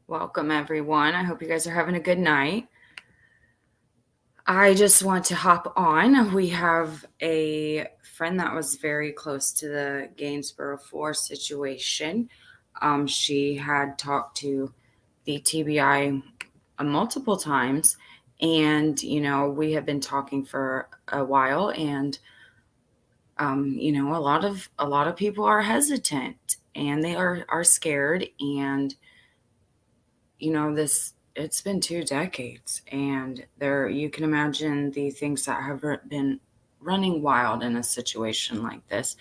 Welcome, everyone. I hope you guys are having a good night. I just want to hop on. We have a friend that was very close to the Gainesboro 4 situation. She had talked to the TBI multiple times, and we have been talking for a while, and a lot of people are hesitant and they are scared, and this it's been 2 decades, and there you can imagine the things that have been running wild in a situation like this.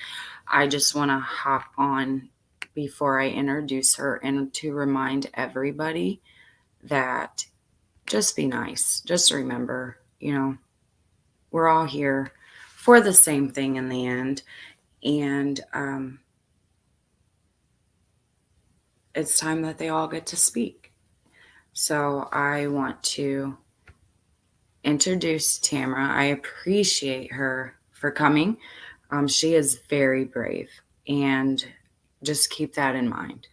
I just want to hop on before I introduce her and to remind everybody that just be nice. Just remember, we're all here for the same thing in the end. And it's time that they all get to speak. So I want to introduce Tamara. I appreciate her for coming. She is very brave, and just keep that in mind.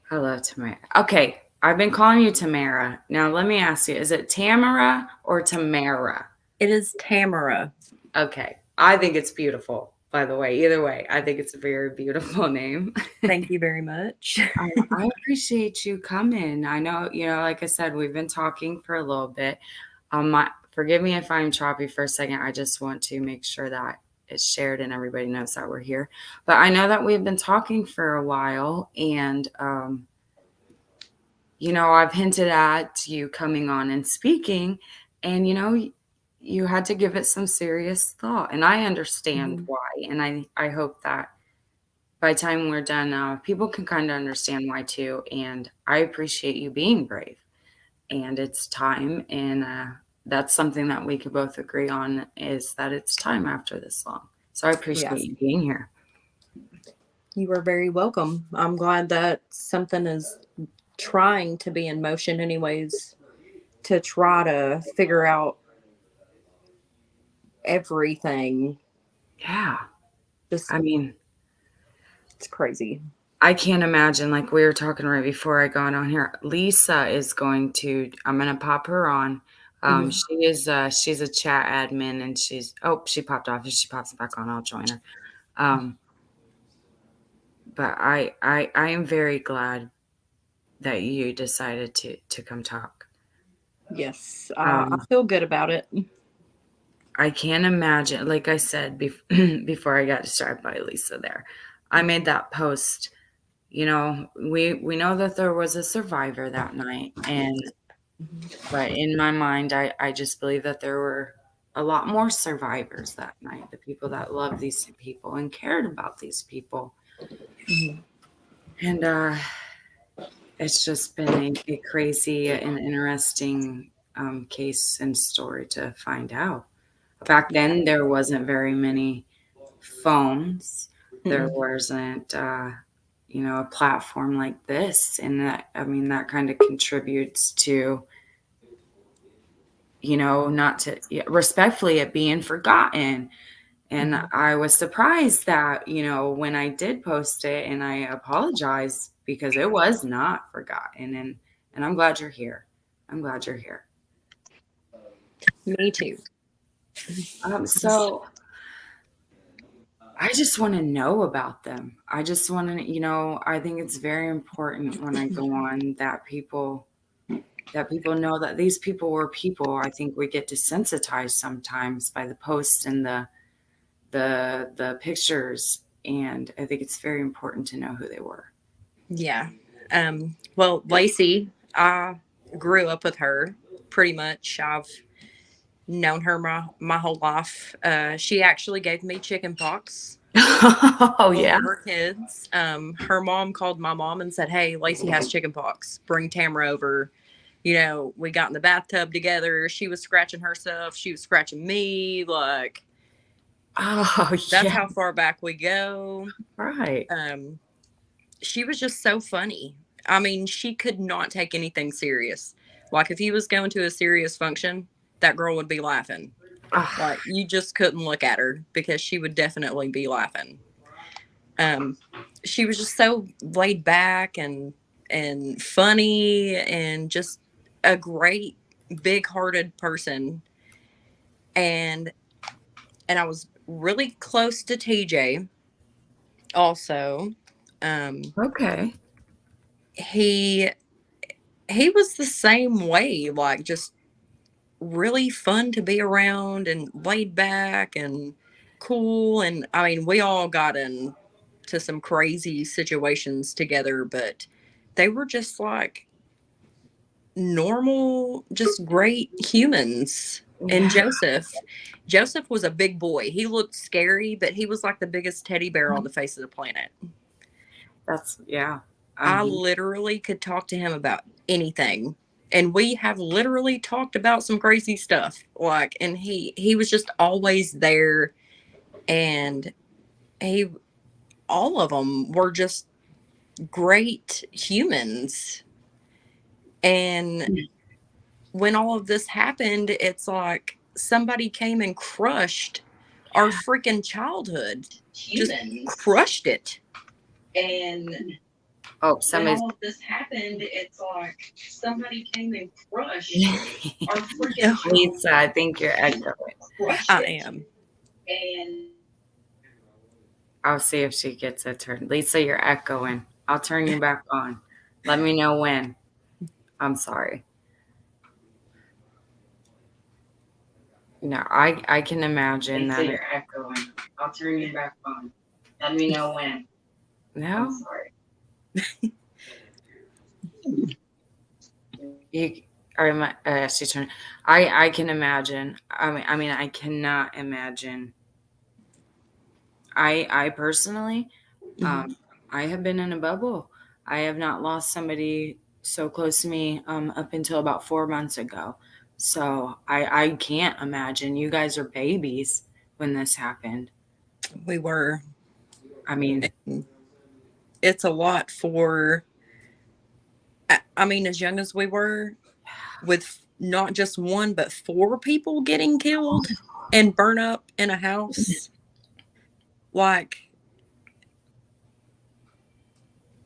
Hello, Tamara. Okay, I've been calling you Tamara. Now let me ask you, is it Tamara or Tamara? It is Tamara. Okay, I think it's beautiful, by the way. Either way, I think it's a very beautiful name. Thank you very much. I appreciate you coming. I know, like I said, we've been talking for a little bit. Forgive me if I'm choppy for a second. I just want to make sure that it's shared and everybody knows that we're here. But I know that we've been talking for a while, and I've hinted at you coming on and speaking, and you had to give it some serious thought, and I understand Mhm. why, and I hope that by the time we're done, people can kind of understand why too. And I appreciate you being brave. And it's time, and that's something that we could both agree on, is that it's time after this long. So I appreciate Yes, you being here. you are very welcome. I'm glad that something is trying to be in motion, anyways, to try to figure out everything. Yeah. Just, I mean, it's crazy. I can't imagine, like we were talking right before I got on here. Lisa is going to, I'm going to pop her on. Mhm. She's a chat admin, and she popped off. If she pops back on, I'll join her. Um, but I am very glad that you decided to come talk. Yes, I Um, feel good about it. I can't imagine, like I said before I got distracted by Lisa there, I made that post. We know that there was a survivor that night, but in my mind, I just believe that there were a lot more survivors that night, the people that loved these people and cared about these people. Mhm. And it's just been a crazy and interesting case and story to find out. Back Yeah. then, there wasn't very many phones. There Mm-mm. wasn't, a platform like this, and that kind of contributes to, not to yeah, respectfully it being forgotten. And Mhm. I was surprised that, when I did post it, and I apologized because it was not forgotten. And I'm glad you're here. I'm glad you're here. Me too. So I just want to know about them. I just want to, I think it's very important when I go on that people know that these people were people. I think we get desensitized sometimes by the posts and the pictures, and I think it's very important to know who they were. Yeah. Well, Lacey, I grew up with her pretty much. I've known her my whole life. She actually gave me chicken pox Oh when yeah. we were kids. Her mom called my mom and said, "Hey, Lacey has chicken pox. Bring Tamara over." We got in the bathtub together. She was scratching herself. She was scratching me. Like, Oh that's yeah. how far back we go. Right. Um, she was just so funny. I mean, she could not take anything serious. Like, if he was going to a serious function, that girl would be laughing. Ah, Like, you just couldn't look at her because she would definitely be laughing. Um, she was just so laid back and funny and just a great big hearted person. And and I was really close to TJ also. Um, Okay. he he was the same way, like just really fun to be around and laid back and cool. And I mean, we all got into some crazy situations together, but they were just like normal, just great humans. And Yeah, Joseph was a big boy. He looked scary, but he was like the biggest teddy bear on the face of the planet. that's yeah. I He, literally could talk to him about anything. And we have literally talked about some crazy stuff. Like, and he was just always there. And he all of them were just great humans. And when all of this happened, it's like somebody came and crushed our freaking childhood. Just humans. crushed it. And oh, When somebody's all of this happened, it's like somebody came and crushed our freaking Lisa, I think you're echoing. crushed I it. Am. And I'll see if she gets a turn. Lisa, you're echoing. I'll turn you back on. Let me know when. I'm sorry. No, I can imagine Lisa, that. you're echoing. I'll turn you back on. Let me know when. No, I'm sorry. you or my she turned. I can imagine. I mean I cannot imagine. I personally, Mhm. I have been in a bubble. I have not lost somebody so close to me up until about 4 months ago. So I can't imagine. You guys are babies when this happened. We were. I mean, It's a lot for. I mean, as young as we were, with not just one but four people getting killed and burn up in a house. Like,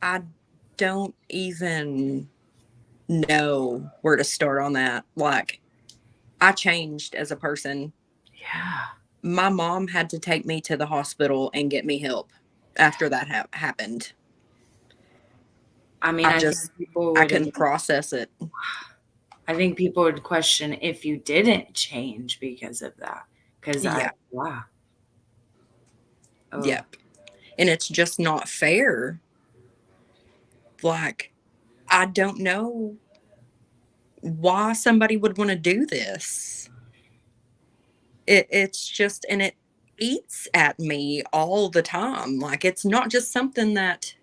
I don't even know where to start on that. Like, I changed as a person. yeah. My mom had to take me to the hospital and get me help after that happened. I mean, I I think just, people I would. couldn't process it. I think people would question if you didn't change because of that. Because Yeah. wow. Oh, Yep. And it's just not fair. Like, I don't know why somebody would want to do this. It's just, and it eats at me all the time. Like, it's not just something that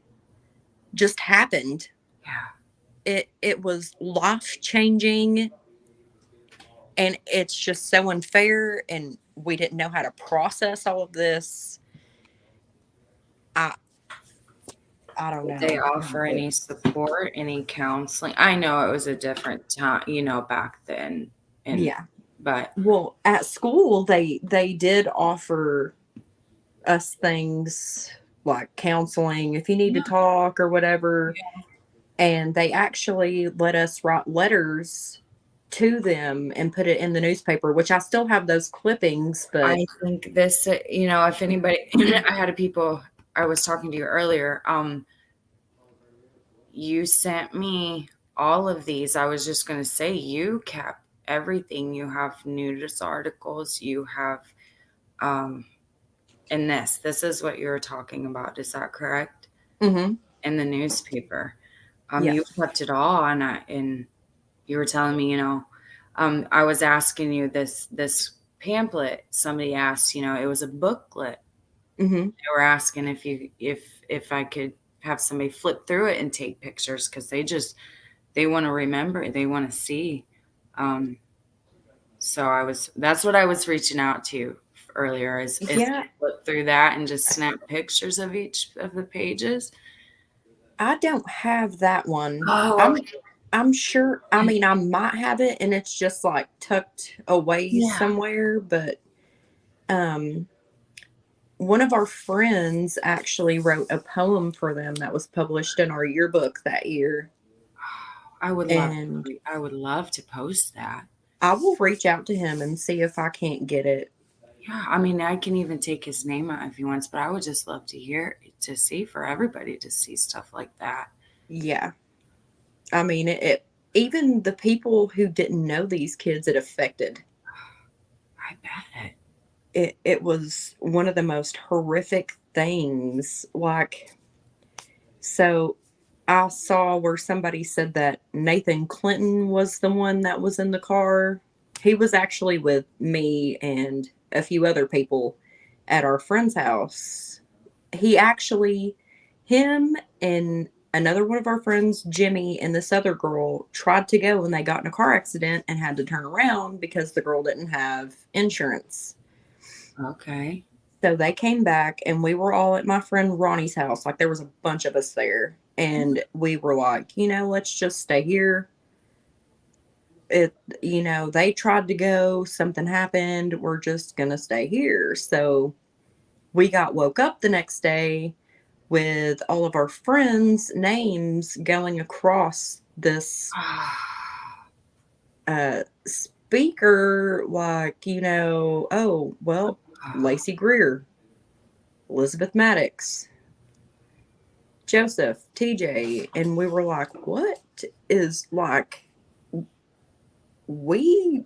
just happened. yeah. It was life changing, and it's just so unfair, and we didn't know how to process all of this. I I don't Did they know. offer any support, any counseling? I know it was a different time, back then, and Yeah. but Well, at school they did offer us things like counseling if you need to talk or whatever. And they actually let us write letters to them and put it in the newspaper, which I still have those clippings, but I think this, if anybody, I had people I was talking to you earlier. You sent me all of these. I was just going to say you kept everything. You have news articles. You have, um, and this is what you were talking about. Is that correct? mm-hmm. In the newspaper. Yeah. You kept it all, and you were telling me, I was asking you this pamphlet. Somebody asked, it was a booklet. Mm-hmm. They were asking if I could have somebody flip through it and take pictures because they want to remember, they want to see. Um, so that's what I was reaching out to earlier is Yeah, flip through that and just snap pictures of each of the pages. I don't have that one. Oh, I'm sure, I mean, I might have it and it's just like tucked away yeah. somewhere, but um one of our friends actually wrote a poem for them that was published in our yearbook that year. I would love And to, I would love to post that. I will reach out to him and see if I can't get it. Yeah, I mean, I can even take his name out if he wants, but I would just love to hear, to see, for everybody to see stuff like that. Yeah. I mean, even the people who didn't know these kids, it affected. I bet. It was one of the most horrific things. Like, so I saw where somebody said that Nathan Clinton was the one that was in the car. He was actually with me and a few other people at our friend's house. He actually, him and another one of our friends, Jimmy, and this other girl tried to go and they got in a car accident and had to turn around because the girl didn't have insurance. Okay. So they came back and we were all at my friend Ronnie's house. Like there was a bunch of us there. And we were like, let's just stay here. They tried to go, something happened. We're just going to stay here. So we got woke up the next day with all of our friends' names going across this speaker, like, oh, well, Lacey Greer, Elizabeth Maddox, Joseph, TJ, and we were like, what is, like, we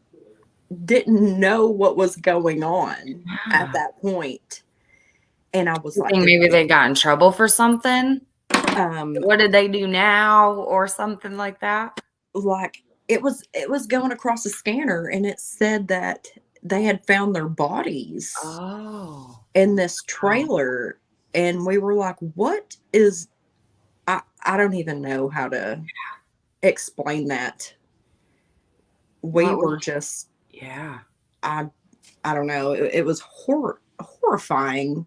didn't know what was going on at Yeah. that point. And I was You like, think maybe they got in trouble for something? um, What did they do now, or something like that? like it was going across a scanner and it said that they had found their bodies Oh, in this wow. trailer, and we were like, what is, I don't even know how to explain that. We What would, were just, yeah. i I don't know, it was horrifying.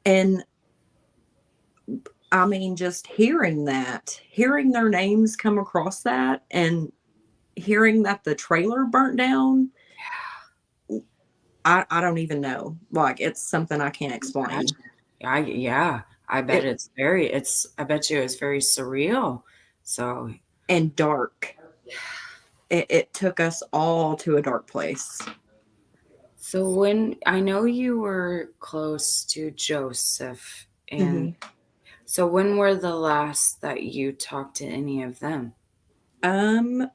And I mean, just hearing their names come across that, and hearing that the trailer burnt down, I don't even know. Like, it's something I can't explain. Yeah, I bet It I bet you it's very surreal. So, and dark. It took us all to a dark place. so when I know you were close to Joseph, and Hmm. so when were the last that you talked to any of them?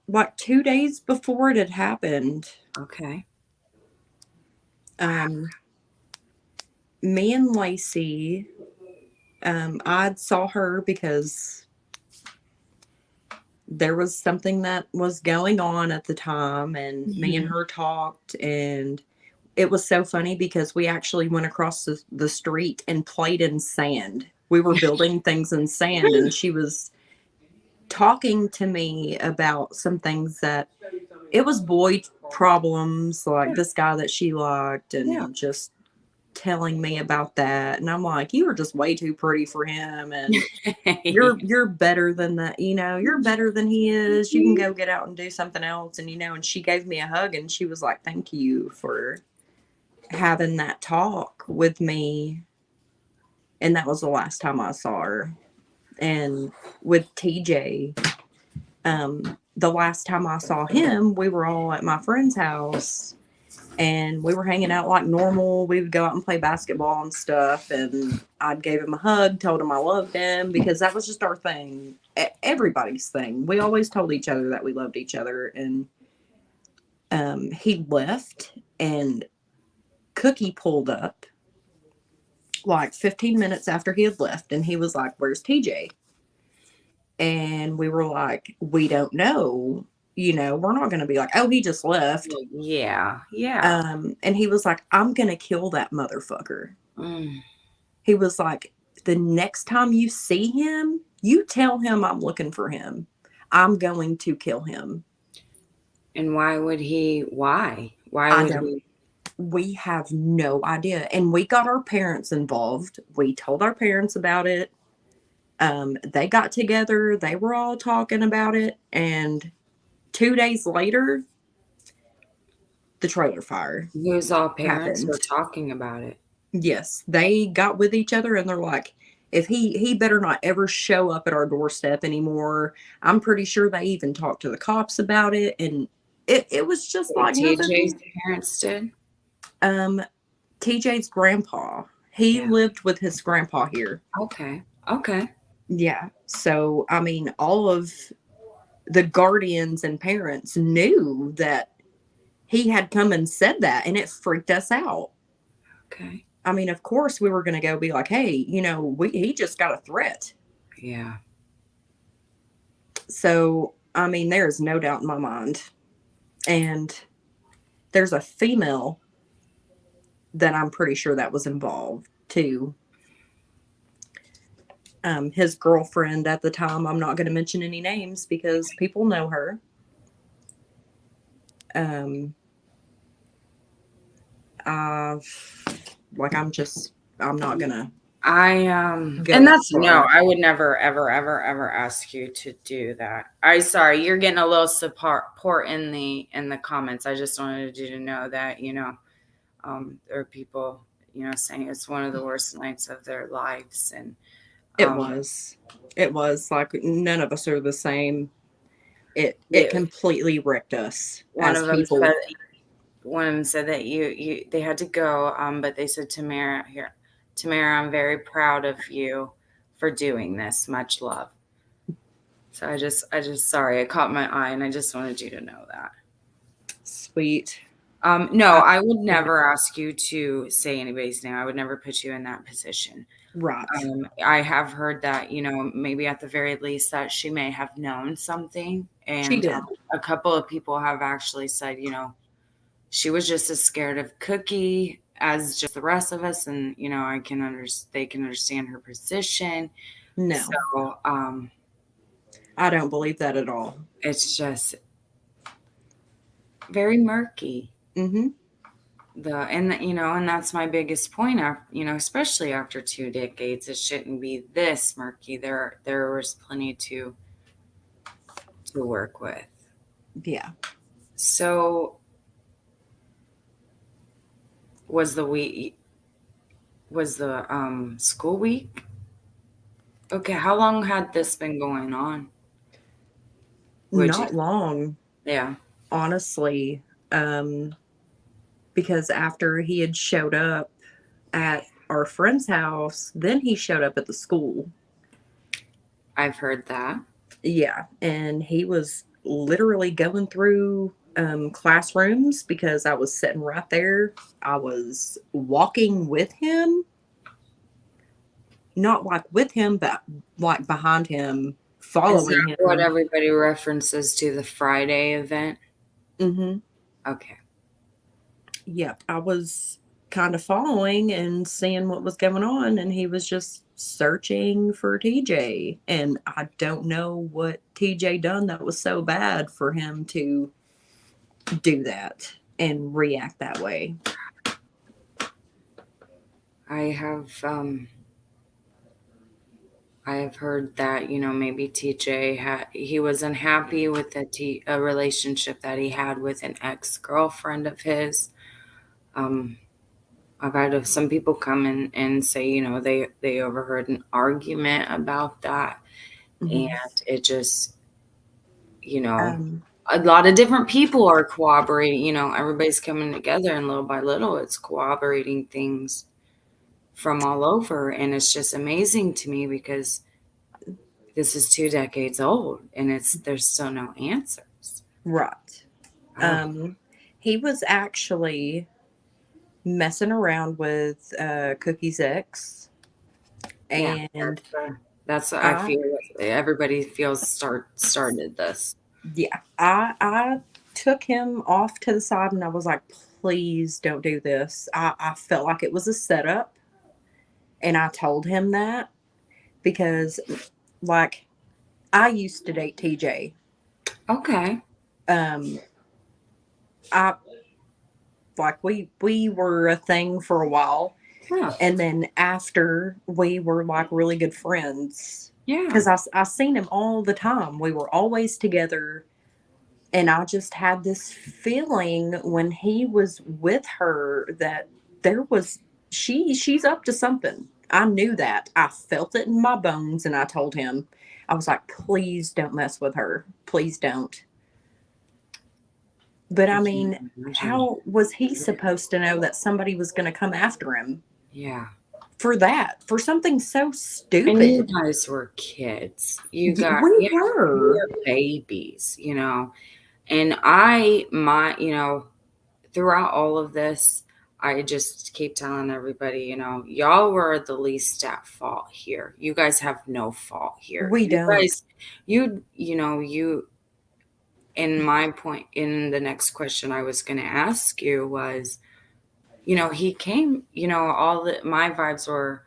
Like 2 days before it had happened, Okay. um, me and Lacey, I saw her because there was something that was going on at the time, and me and Mhm. her talked, and it was so funny because we actually went across the street and played in sand. We were building things in sand, and she was talking to me about some things that it was boy problems, like Yeah, this guy that she liked, yeah. and just telling me about that. And I'm like, you are just way too pretty for him, and you're better than that, you're better than he is. You can go get out and do something else. And and she gave me a hug and she was like, thank you for having that talk with me. And that was the last time I saw her. And with TJ, the last time I saw him, we were all at my friend's house and we were hanging out like normal. We would go out and play basketball and stuff. And I gave him a hug, told him I loved him because that was just our thing. Everybody's thing. We always told each other that we loved each other. And he left, and Cookie pulled up like 15 minutes after he had left. And he was like, where's TJ? And we were like, we don't know. We're not going to be like, oh, he just left. Yeah, yeah. And he was like, I'm going to kill that motherfucker. Mm. He was like, the next time you see him, you tell him I'm looking for him. I'm going to kill him. And why would he? Why? Why I would don't, he? we have no idea. And we got our parents involved. We told our parents about it. They got together. They were all talking about it. And 2 days later, the trailer fire Who's all parents happened. were talking about it? Yes, they got with each other and they're like, if he better not ever show up at our doorstep anymore. I'm pretty sure they even talked to the cops about it, and it was just Wait, like TJ's nothing. parents did? Um, TJ's grandpa, he Yeah. lived with his grandpa here. Okay. Okay. Yeah, so I mean, all of the guardians and parents knew that he had come and said that, and it freaked us out. Okay. I mean, of course, we were going to go be like, hey, he just got a threat. Yeah. So, I mean, there's no doubt in my mind. And there's a female that I'm pretty sure that was involved too. His girlfriend at the time, I'm not going to mention any names because people know her. Um, I've, I'm not going to And go that's no, far. I would never, ever, ever, ever ask you to do that. I sorry, you're getting a little support in the comments. I just wanted you to know that, there are people, saying it's one of the worst nights of their lives. And It um was. It was like none of us are the same. It the, completely wrecked us one as of them said people. one of them said that you they had to go, but they said, Tamara, I'm very proud of you for doing this. Much love. So I just sorry, it caught my eye, and I just wanted you to know that. Sweet. No, I I would yeah, never ask you to say anybody's name. I would never put you in that position. right. I have heard that, maybe at the very least that she may have known something, She and did. a couple of people have actually said, she was just as scared of Cookie as just the rest of us, and they can understand her position. No, So I don't believe that at all. it's just very murky. Mm-hmm. And that's my biggest point. Especially after 2 decades, it shouldn't be this murky. There was plenty to work with. Yeah. So was the week was the school week? Okay, how long had this been going on? Would you? Not long, Yeah. honestly. Um, because after he had showed up at our friend's house, then he showed up at the school. I've heard that. Yeah. And he was literally going through classrooms because I was sitting right there. I was walking with him, not like with him, but like behind him, Is that following what him. everybody references to the Friday event? Mm-hmm. Okay. Yep. I was kind of following and seeing what was going on, and he was just searching for TJ. And I don't know what TJ done that was so bad for him to do that and react that way. I have I have heard that, maybe TJ he was unhappy with a relationship that he had with an ex-girlfriend of his. Um, I've had some people come in and say, they overheard an argument about that, and Mm-hmm. it just, you know, Um, a lot of different people are corroborating, everybody's coming together, and little by little it's corroborating things from all over, and it's just amazing to me because this is 2 decades old, and there's still no answers. right. Oh, Um, he was actually messing around with Cookie's ex, yeah, and that's what I I feel like everybody feels started this. yeah, I took him off to the side and I was like, please don't do this. I felt like it was a setup, and I told him that because like I used to date TJ. Okay. Um, I like we were a thing for a while, Yeah. and then after we were like really good friends Yeah. because I seen him all the time. We were always together, and I just had this feeling when he was with her that there was she's up to something. I knew that. I felt it in my bones, and I told him, I was like, please don't mess with her. Please don't. But I I can't mean, imagine. how was he supposed to know that somebody was going to come after him Yeah. for that? For something so And you stupid? guys were kids. You got, We yeah, you were. were babies, you know. And throughout all of this, I just keep telling everybody, y'all were the least at fault here. You guys have no fault here. We You don't. guys, in my point, in the next question I was going to ask you was, he came, my vibes were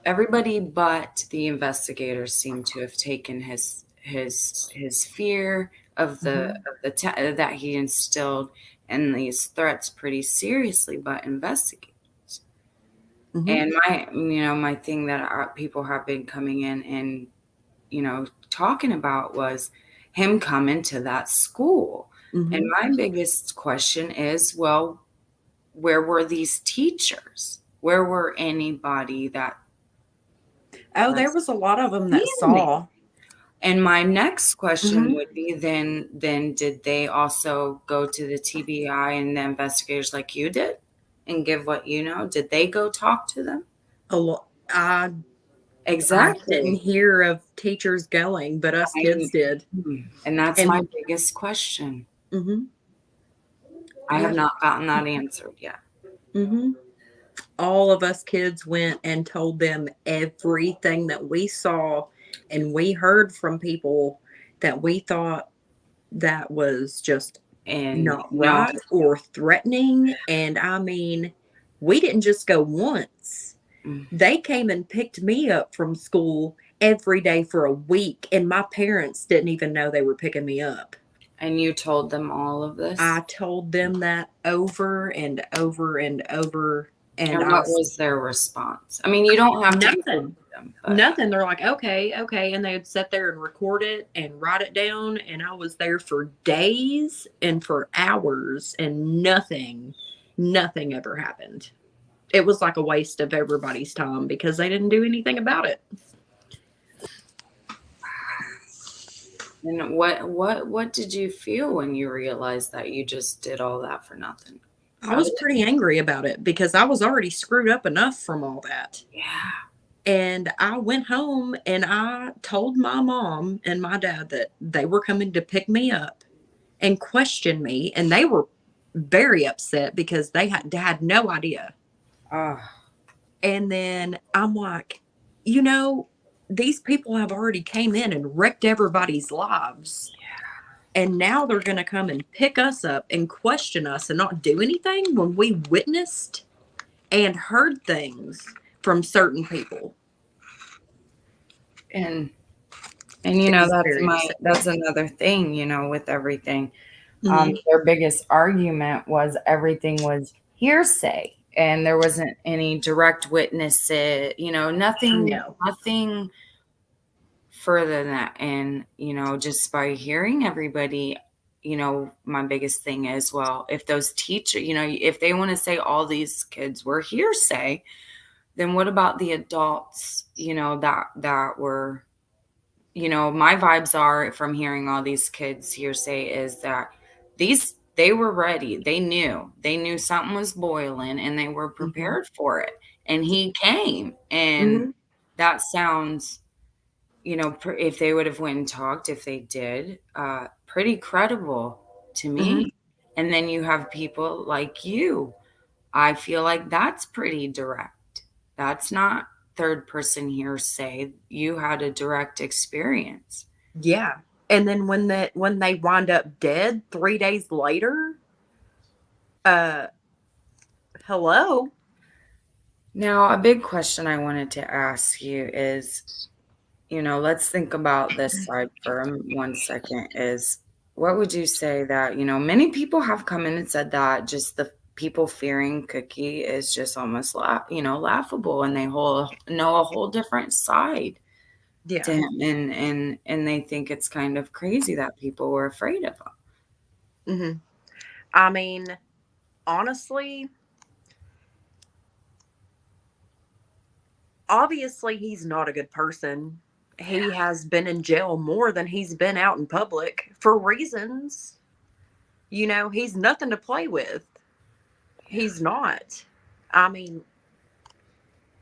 everybody but the investigators seem to have taken his fear of Hmm. that he instilled and these threats pretty seriously, but investigators. Hmm. And my thing that people have been coming in and talking about was him coming to that school. And Hmm. my biggest question is, well, where were these teachers? Where were anybody that Oh, there was was a lot of them that seeing me? saw. And my next question Hmm. would be, then did they also go to the TBI and the investigators like you did and give what you know? Did they go talk to them? A lot. I didn't Exactly. hear of teachers going, but us I kids did. and that's my And biggest question. hmm I have yep. not gotten that answered yet. Hmm. All of us kids went and told them everything that we saw, and we heard from people that we thought that was just And not right or threatening. And I mean, we didn't just go once. mm, They came and picked me up from school every day for a week, and my parents didn't even know they were picking me up. and you told them all of this? I told them that over and over and over, and And what was their response? I mean, you don't have to give it nothing. to them, but Nothing. They're like, okay, okay. And they would sit there and record it and write it down. And I was there for days and for hours, and nothing ever happened. It was like a waste of everybody's time because they didn't do anything about it. and what did you feel when you realized that you just did all that for nothing? I How was did pretty angry about it because I was already screwed up enough from all that. Yeah. And I went home and I told my mom and my dad that they were coming to pick me up and question me. And they were very upset because they had no idea. Oh, And then I'm like, these people have already came in and wrecked everybody's lives. And now they're going to come and pick us up and question us and not do anything when we witnessed and heard things from certain people. and It was that's very upsetting. that's another thing, with everything. Hmm. Their biggest argument was everything was hearsay and there wasn't any direct witnesses, No. nothing further than that. And, just by hearing everybody, my biggest thing is, well, if those teachers, if they want to say all these kids were hearsay, then what about the adults, that were, my vibes are from hearing all these kids hearsay is that they were ready. They knew something was boiling and they were Hmm. prepared for it. And he came and Hmm. that sounds, if they would have went and talked, if they did, pretty credible to Hmm. me. And then you have people like you. I feel like that's pretty direct. That's not third person hearsay. You had a direct experience. Yeah. And then when they wind up dead 3 days later, uh, hello. Now, a big question I wanted to ask you is, let's think about this side for 1 second is what would you say that, many people have come in and said that just the people fearing Cookie is just almost laughable and they know a whole different side to Yeah. him and they think it's kind of crazy that people were afraid of Hmm. I mean, honestly, obviously he's not a good person. He has been in jail more than he's been out in public for reasons. He's nothing to play with. He's not. I mean,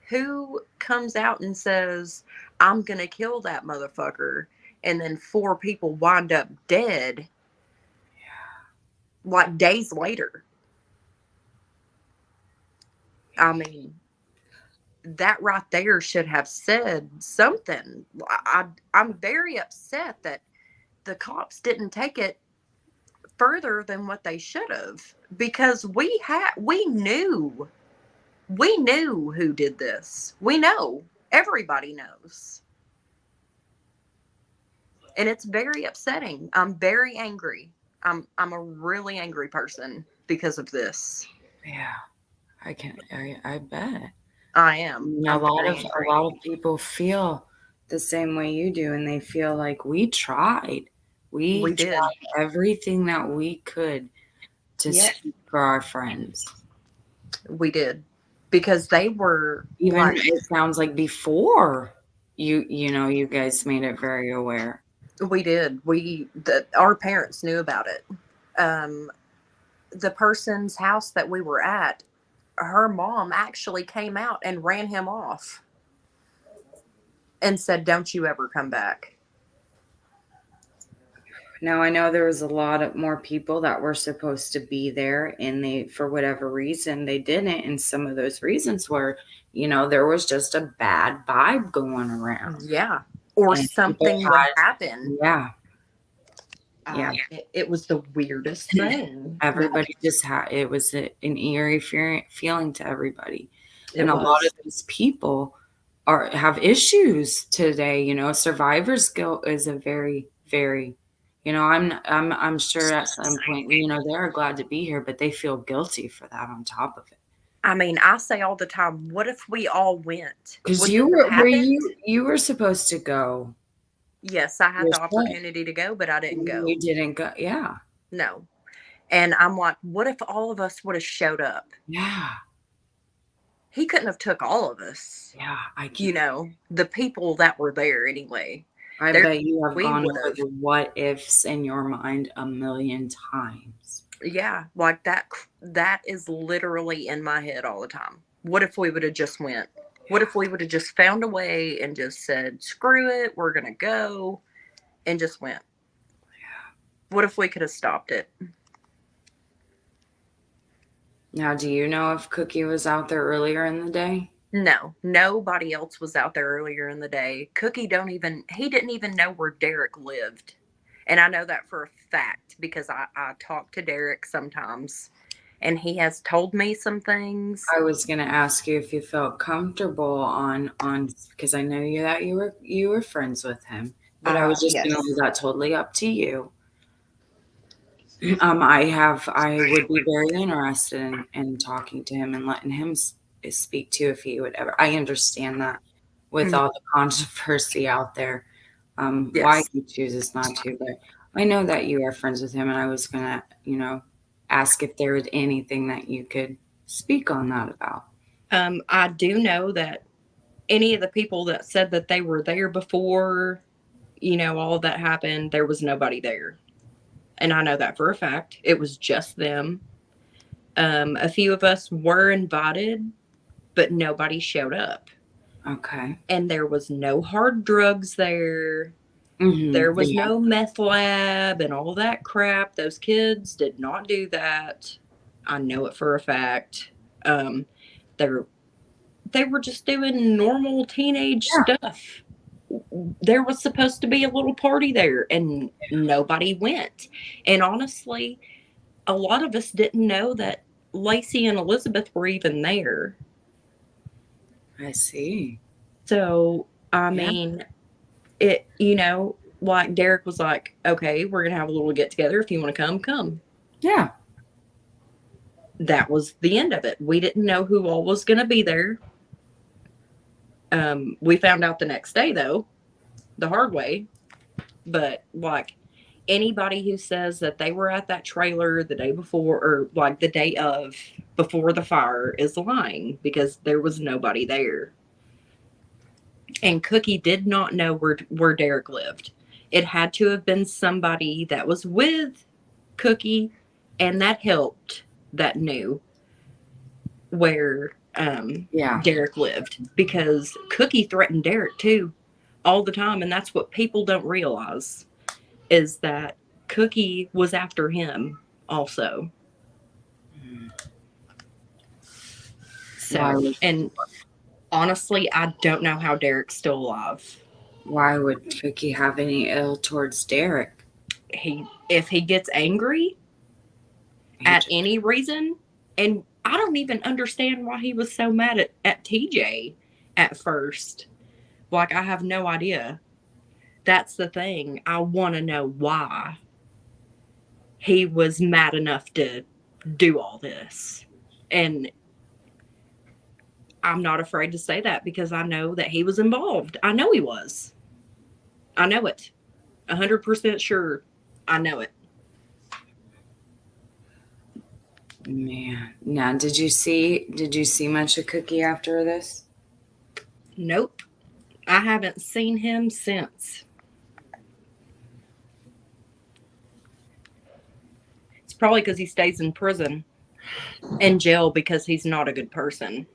who comes out and says, I'm going to kill that motherfucker, and then 4 people wind up dead like days later? I mean, that right there should have said something. I'm very upset that the cops didn't take it further than what they should have, because we knew who did this. We know. Everybody knows. And it's very upsetting. I'm very angry. I'm a really angry person because of this. Yeah, I bet. I am. A I'm lot very of angry. people feel the same way you do, and they feel like we tried. We We did. tried everything that we could to Yeah, speak for our friends. we did. Because they were Even like, it sounds like before you guys made it very aware. we did. Our parents knew about it. Um, the person's house that we were at, her mom actually came out and ran him off and said, "Don't you ever come back." Now I know there was a lot of more people that were supposed to be there, and they, for whatever reason, they didn't. And some of those reasons were, there was just a bad vibe going around, Yeah. Or and people something would had, happen. yeah, yeah. It was the weirdest thing. Everybody just had, it was an eerie feeling to everybody, and It a lot of was. these people have issues today. Survivor's guilt is a very, very, I'm sure at some point, they're glad to be here, but they feel guilty for that on top of it. I mean, I say all the time, what if we all went? Because Would this have happened? you were supposed to go Yes, I had the yourself. opportunity to go, but I didn't You go. didn't go. Yeah. No. And I'm like, what if all of us would have showed up? Yeah. He couldn't have took all of us. Yeah. I can't. The people that were there anyway. I There bet you have we gone would over have. the what ifs in your mind a million times. Yeah, like that is literally in my head all the time. What if we would have just went? What if we would have just found a way and just said, screw it, we're going to go, and just went? What if we could have stopped it? Now, do you know if Cookie was out there earlier in the day? No, nobody else was out there earlier in the day. Cookie he didn't even know where Derrick lived. And I know that for a fact because I talk to Derrick sometimes and he has told me some things. I was gonna ask you if you felt comfortable on because I know you were friends with him, but I was just Yes. gonna leave that totally up to you. I would be very interested in talking to him and letting him speak to if he would ever. I understand that with all the controversy out there, why Yes. he chooses not to, but I know that you are friends with him, and I was gonna, ask if there was anything that you could speak on that about. I do know that any of the people that said that they were there before, all of that happened, there was nobody there. And I know that for a fact. It was just them. A few of us were invited, but nobody showed up. Okay. And there was no hard drugs there. Mm-hmm. There was no meth lab and all that crap. Those kids did not do that. I know it for a fact. They were just doing normal teenage stuff. There was supposed to be a little party there and nobody went. And honestly, a lot of us didn't know that Lacey and Elizabeth were even there. I see. So, I mean, it, like Derrick was like, okay, we're going to have a little get together. If you want to come, come. Yeah. That was the end of it. We didn't know who all was going to be there. We found out the next day, though, the hard way. But like anybody who says that they were at that trailer the day before or like the day of before the fire is lying because there was nobody there. and Cookie did not know where Derrick lived. It had to have been somebody that was with Cookie and that helped, that knew where Yeah. Derrick lived, because Cookie threatened Derrick too all the time, and that's what people don't realize, is that Cookie was after him also. Why So, would and honestly, I don't know how Derrick's still alive. why would Cookie have any ill towards Derrick? He, if he gets angry He at just, any reason, and I don't even understand why he was so mad at TJ at first. Like, I have no idea. That's the thing. I want to know why he was mad enough to do all this. And I'm not afraid to say that because I know that he was involved. I know he was. I know it. 100% sure. I know it. man. Now, did you see much of Cookie after this? Nope. I haven't seen him since. It's probably because he stays in prison, in jail, because he's not a good person.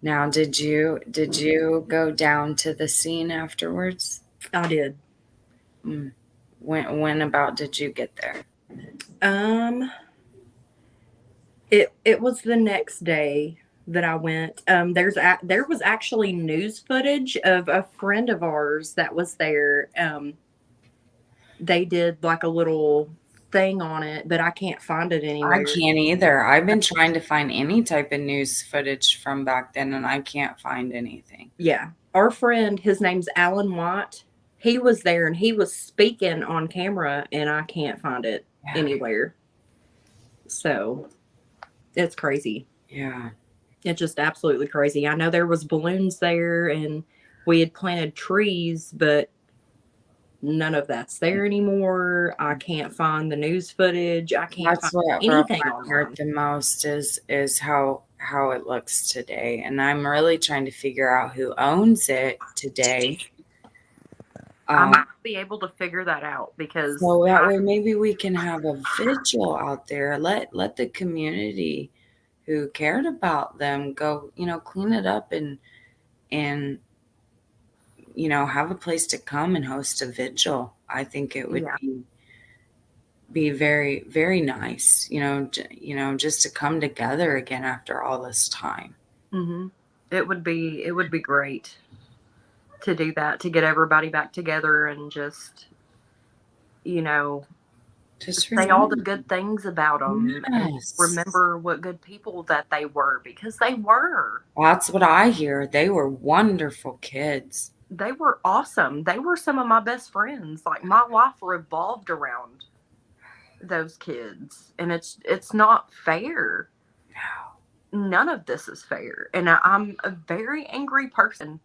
Now, did you go down to the scene afterwards? I did. Mm. When about did you get there? Um, it was the next day that I went. There was actually news footage of a friend of ours that was there. They did like a little thing on it, but I can't find it I anywhere. can't either. I've been trying to find any type of news footage from back then, and I can't find anything. Yeah, our friend, his name's Alan White. He was there and he was speaking on camera, and I can't find it Yeah, anywhere. So it's crazy. yeah. It's just absolutely crazy. I know there was balloons there and we had planted trees, but none of that's there anymore. I can't find the news footage. I can't That's find what broke anything my heart online. the most is how it looks today, and I'm really trying to figure out who owns it today. I Um, might be able to figure that out because so that way maybe we can have a vigil out there. Let the community who cared about them go, clean it up and have a place to come and host a vigil. I think it would yeah. be very very nice, just to come together again after all this time. Hmm. It would be great to do that, to get everybody back together and just, you know, Just say all the remember. good things about them and Yes. remember what good people that they were, because they were. That's what I hear. They were wonderful kids. They were awesome. They were some of my best friends. Like, my life revolved around those kids, and it's not fair. None of this is fair, and I'm a very angry person.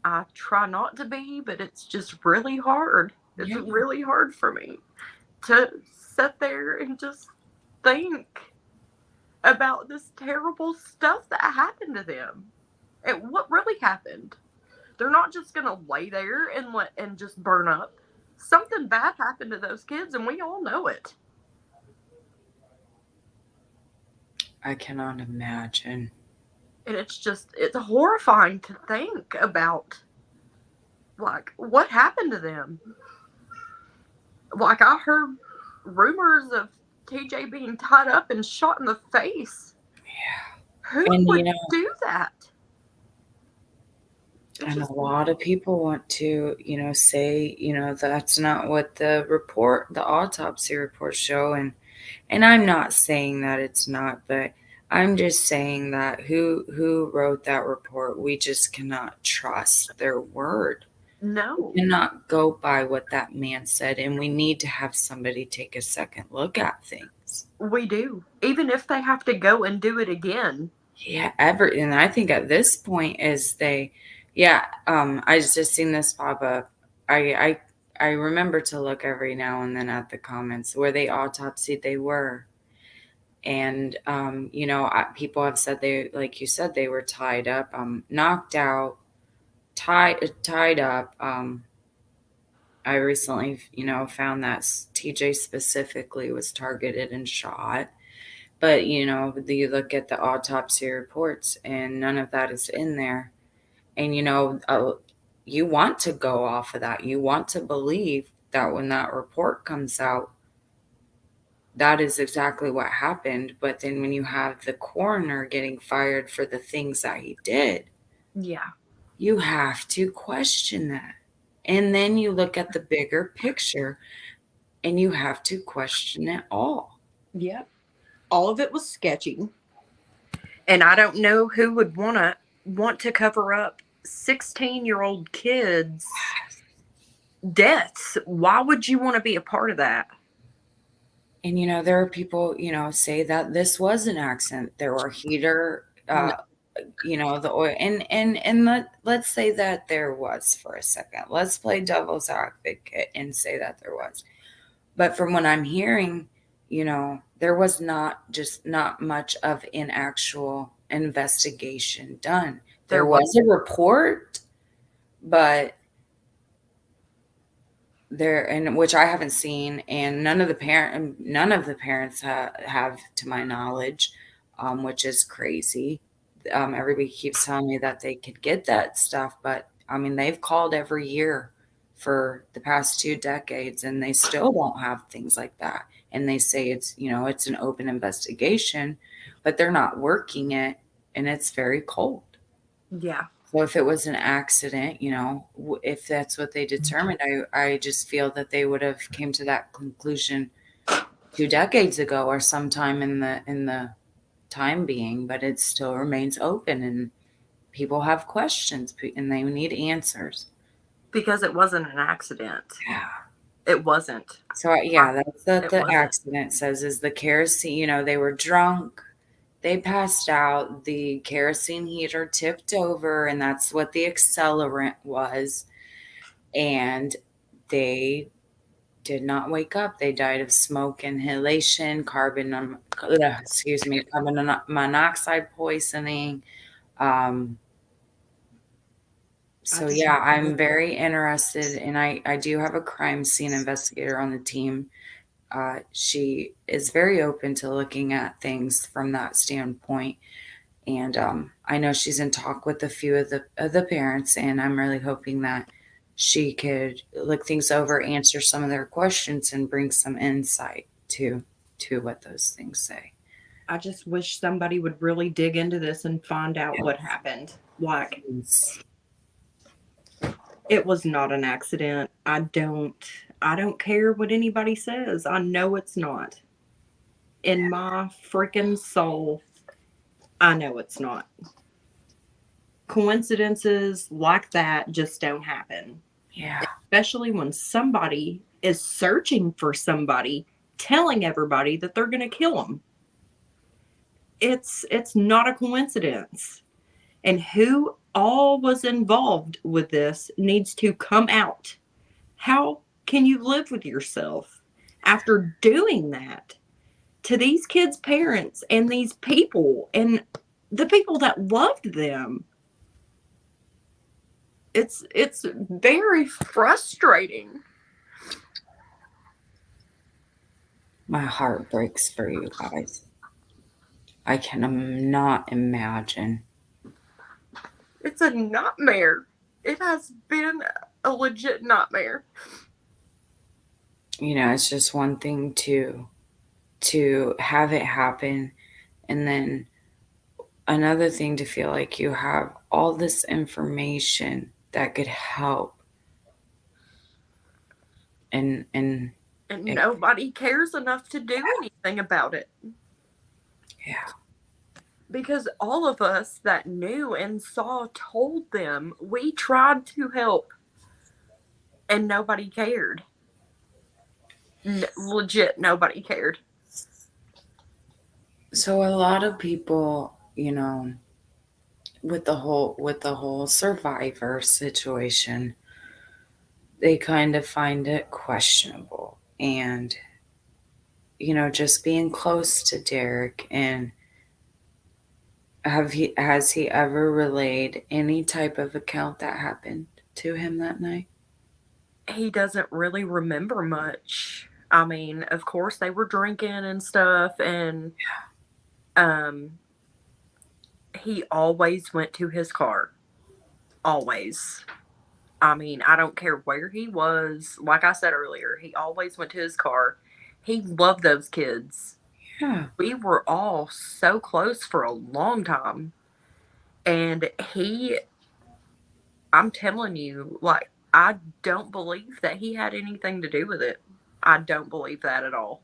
I try not to be, but it's just really hard. It's Yeah, really hard for me to sit there and just think about this terrible stuff that happened to them and what really happened. They're not just gonna lay there and just burn up. Something bad happened to those kids, and we all know it. I cannot imagine. And it's horrifying to think about, like, what happened to them. Like, I heard rumors of TJ being tied up and shot in the face. Who And would do that? It's and a just lot of people want to, say, that's not what the autopsy report show, and I'm not saying that it's not, but I'm just saying that who wrote that report, we just cannot trust their word. We no. cannot go by what that man said, and we need to have somebody take a second look at things. We do. Even if they have to go and do it again. Yeah, and I think at this point is yeah, I just seen this pop up. I remember to look every now and then at the comments where they autopsied, they were. And people have said they, like you said, they were tied up, knocked out, tied up. I recently, found that TJ specifically was targeted and shot. But you look at the autopsy reports, and none of that is in there. And you want to go off of that. You want to believe that when that report comes out, that is exactly what happened. But then when you have the coroner getting fired for the things that he did, Yeah. you have to question that. And then you look at the bigger picture and you have to question it all. Yep. All of it was sketchy. And I don't know who would want to cover up 16-year-old kids' deaths. Why would you want to be a part of that? And there are people, say that this was an accident. There were heater, No. the oil, and let's say that there was for a second. Let's play devil's advocate and say that there was. But from what I'm hearing, there was not much of an actual investigation done. There was a report, but there, and which I haven't seen, and none of the parents have, to my knowledge, which is crazy. Everybody keeps telling me that they could get that stuff, but I mean, they've called every year for the past 2 decades, and they still don't have things like that. And they say it's an open investigation, but they're not working it, and it's very cold. Yeah. So if it was an accident, if that's what they determined, I just feel that they would have came to that conclusion 2 decades ago or sometime in the time being, but it still remains open, and people have questions and they need answers. Because it wasn't an accident. Yeah. It wasn't. So yeah, that's what It the wasn't. accident says is the kerosene, they were drunk. They passed out, the kerosene heater tipped over, and that's what the accelerant was. And they did not wake up. They died of smoke inhalation, carbon monoxide poisoning. Um, so yeah, I'm very interested, and I do have a crime scene investigator on the team. She is very open to looking at things from that standpoint. And I know she's in talk with a few of the parents, and I'm really hoping that she could look things over, answer some of their questions, and bring some insight to what those things say. I just wish somebody would really dig into this and find out what happened. Like, it was not an accident. I don't care what anybody says. I know it's not. In my freaking soul, I know it's not. Coincidences like that just don't happen. Yeah. Especially when somebody is searching for somebody, telling everybody that they're going to kill them. It's not a coincidence. And who all was involved with this needs to come out. How can you live with yourself after doing that to these kids' parents and these people and the people that loved them? It's very frustrating. My heart breaks for you guys. I cannot imagine. It's a nightmare. It has been a legit nightmare. It's just one thing to have it happen, and then another thing to feel like you have all this information that could help, and Nobody cares enough to do anything about it. yeah. Because all of us that knew and saw told them we tried to help, and nobody cared. Legit, nobody cared. So a lot of people, with the whole survivor situation, they kind of find it questionable. And just being close to Derrick, and has he ever relayed any type of account that happened to him that night? He doesn't really remember much. I mean, of course they were drinking and stuff, and um he always went to his car. Always. I mean, I don't care where he was. Like I said earlier, he always went to his car. He loved those kids. Yeah. We were all so close for a long time. And I'm telling you, like, I don't believe that he had anything to do with it. I don't believe that at all.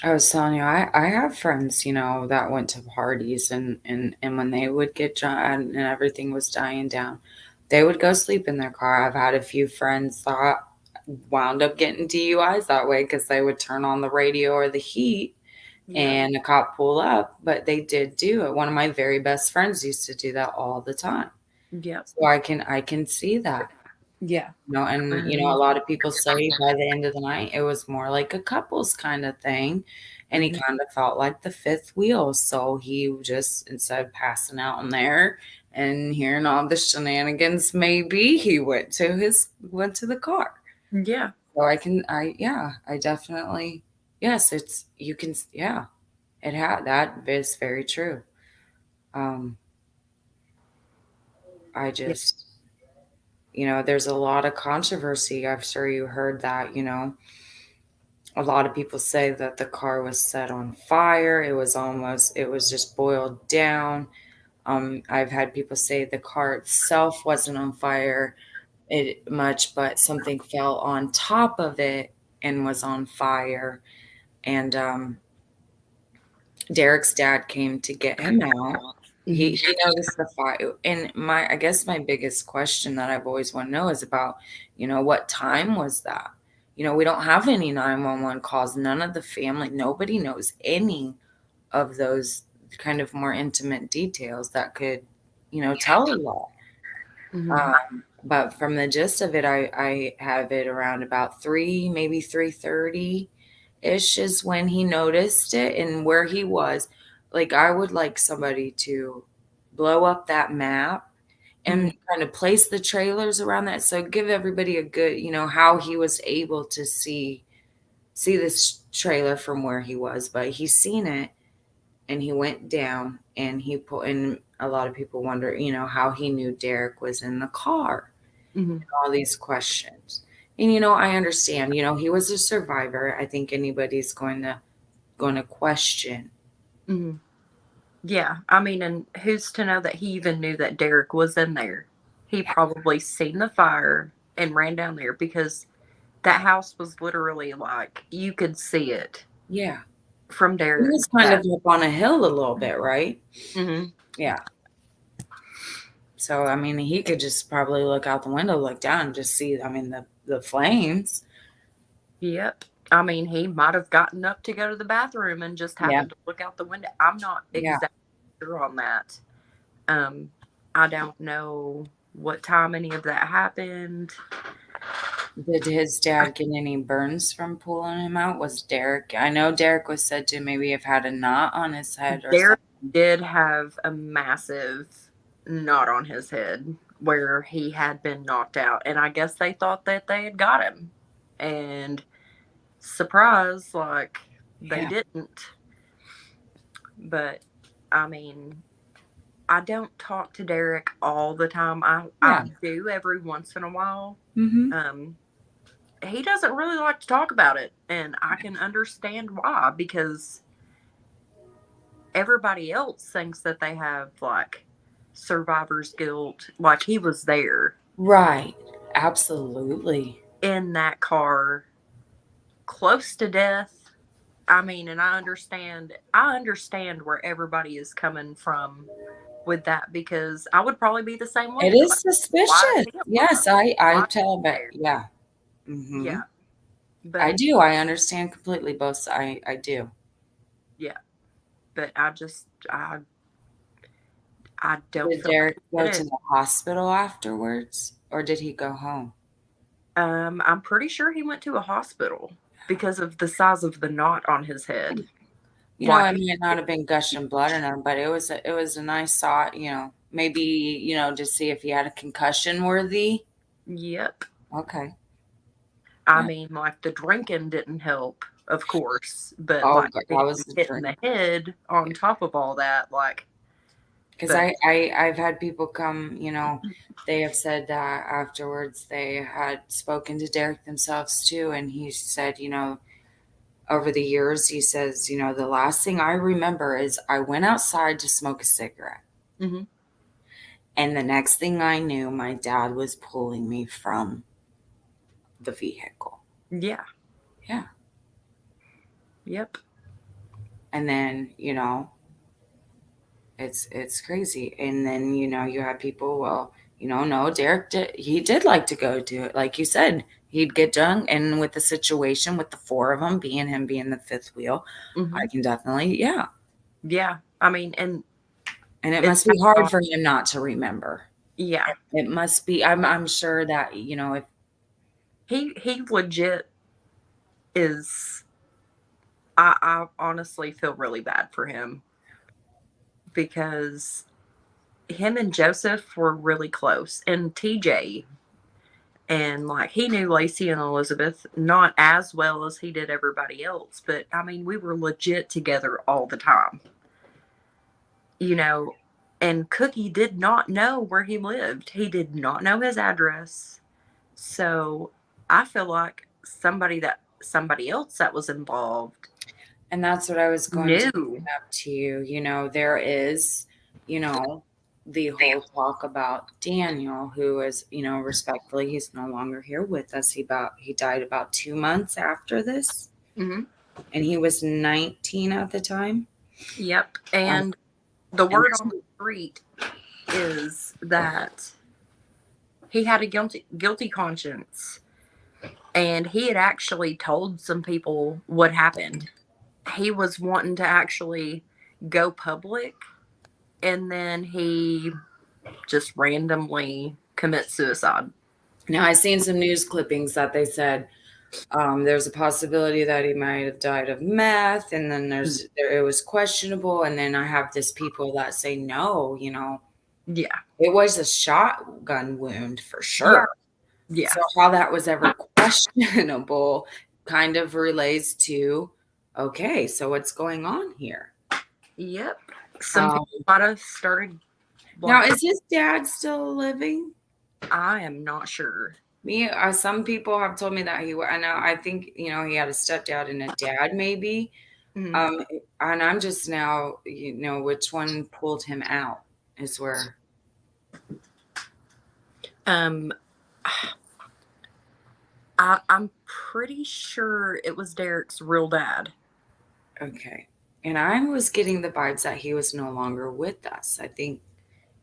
I was telling you, I have friends, that went to parties, and when they would get drunk and everything was dying down, they would go sleep in their car. I've had a few friends that wound up getting DUIs that way because they would turn on the radio or the heat Yeah. and a cop pull up, but they did do it. One of my very best friends used to do that all the time. Yep. So I can see that. Yeah. And a Um, lot of people say by the end of the night it was more like a couples kind of thing, and he mhm. kind of felt like the fifth wheel. So he just, instead of passing out in there and hearing all the shenanigans, maybe he went to the car. Yeah. So I definitely, yes, it's you can yeah, that is very true. Um, I Yeah. just there's a lot of controversy. I'm sure you heard that. A lot of people say that the car was set on fire. It was just boiled down. I've had people say the car itself wasn't on fire much, but something fell on top of it and was on fire. And Derrick's dad came to get him out. He Mhm. he noticed the fire, and I guess my biggest question that I've always want to know is about, what time was that? We don't have any 911 calls. None of the family, nobody knows any of those kind of more intimate details that could, tell a lot. Mhm. But from the gist of it, I have it around about 3, maybe 3:30 ish is when he noticed it and where he was. Like, I would like somebody to blow up that map and Mhm. kind of place the trailers around that. So give everybody a good, how he was able to see this trailer from where he was. But he's seen it, and he went down, and he put and a lot of people wonder, how he knew Derrick was in the car, Mhm. all these questions. And I understand, he was a survivor. I think anybody's going to question. Mhm. Yeah, I mean, and who's to know that he even knew that Derek was in there? He probably seen the fire and ran down there because that house was literally like you could see it Yeah. from He was Derek. kind of That. up on a hill a little bit, right? Hmm. Yeah. So I mean, he could just probably look out the window, look down, and just see. I mean, the flames. Yep. I mean, he might have gotten up to go to the bathroom and just Yeah. happened to look out the window. I'm not Yeah. exactly sure on that. Um, I don't know what time any of that happened. Did his dad get any burns from pulling him out? Was Derrick? I know Derrick was said to maybe have had a knot on his head or Derek something. did have a massive knot on his head where he had been knocked out, and I guess they thought that they had got him. And surprise, like they Yeah. didn't. But I mean, I don't talk to Derek all the time. I Yeah. do every once in a while. Mm-hmm. Um, he doesn't really like to talk about it, and I can understand why because everybody else thinks that they have like survivor's guilt, like he was there Right. Absolutely. in that car close to death. I mean, and I understand where everybody is coming from with that because I would probably be the same It way. is Like, why is suspicious. he alive? Yes, I Why is tell, he but there? yeah. Mm-hmm. Yeah, I but do. I understand completely both. I do. yeah, but I don't Did feel like Derek he go did to it. the hospital afterwards, or did he go home? I'm pretty sure he went to a hospital because of the size of the knot on his head. You know, Like, it might not have been gushing blood in him, but it was a nice thought, you know, maybe, you know, to see if he had a concussion worthy. yep. Okay. I Yeah. mean, like the drinking didn't help, of course, but Oh, like God, that being was the hit in drink. the head on top of all that, like, Because but I've had people come, you know, they have said that afterwards they had spoken to Derrick themselves too, and he said, you know, over the years, he says, you know, the last thing I remember is I went outside to smoke a cigarette. hmm And the next thing I knew, my dad was pulling me from the vehicle. yeah, Yeah. yep, And then, you know, it's crazy. And then, you know, you have people, well, you know, no, Derek did, he did like to go do it. Like you said, he'd get drunk. And with the situation, with the four of them being him being the fifth wheel, hmm I can definitely, yeah. yeah. I mean, and And it it's must be hard for him not to remember. yeah, It must be. I'm sure that, you know, if he legit is. I honestly feel really bad for him because him and Joseph were really close, and TJ, and like he knew Lacey and Elizabeth not as well as he did everybody else, but I mean, we were legit together all the time, you know. And Cookie did not know where he lived, he did not know his address. So I feel like somebody else that was involved and that's what I was going to knew. bring up to you. You know, there is, you know, the whole talk about Daniel, who is, you know, respectfully, he's no longer here with us. He died about 2 months after this, hmm and he was 19 at the time. Yep. Um, And the and word on the street is that he had a guilty conscience, and he had actually told some people what happened. He was wanting to actually go public, and then he just randomly commits suicide. now I seen some news clippings that they said there's a possibility that he might have died of meth, and then it was questionable, and then I have this people that say no, you know, Yeah. it was a shotgun wound for Yeah. sure. Yeah. So how that was ever questionable kind of relates to, okay, so what's going on here? Yep. Some Um, people might have started now, like, is his dad still living? I am not sure. Me, some people have told me that I know, I think, you know, he had a stepdad and a dad, maybe. Mhm. Um, and I'm just now, you know, which one pulled him out is where, Um, I'm pretty sure it was Derrick's real dad. okay. And I was getting the vibes that he was no longer with us. I think,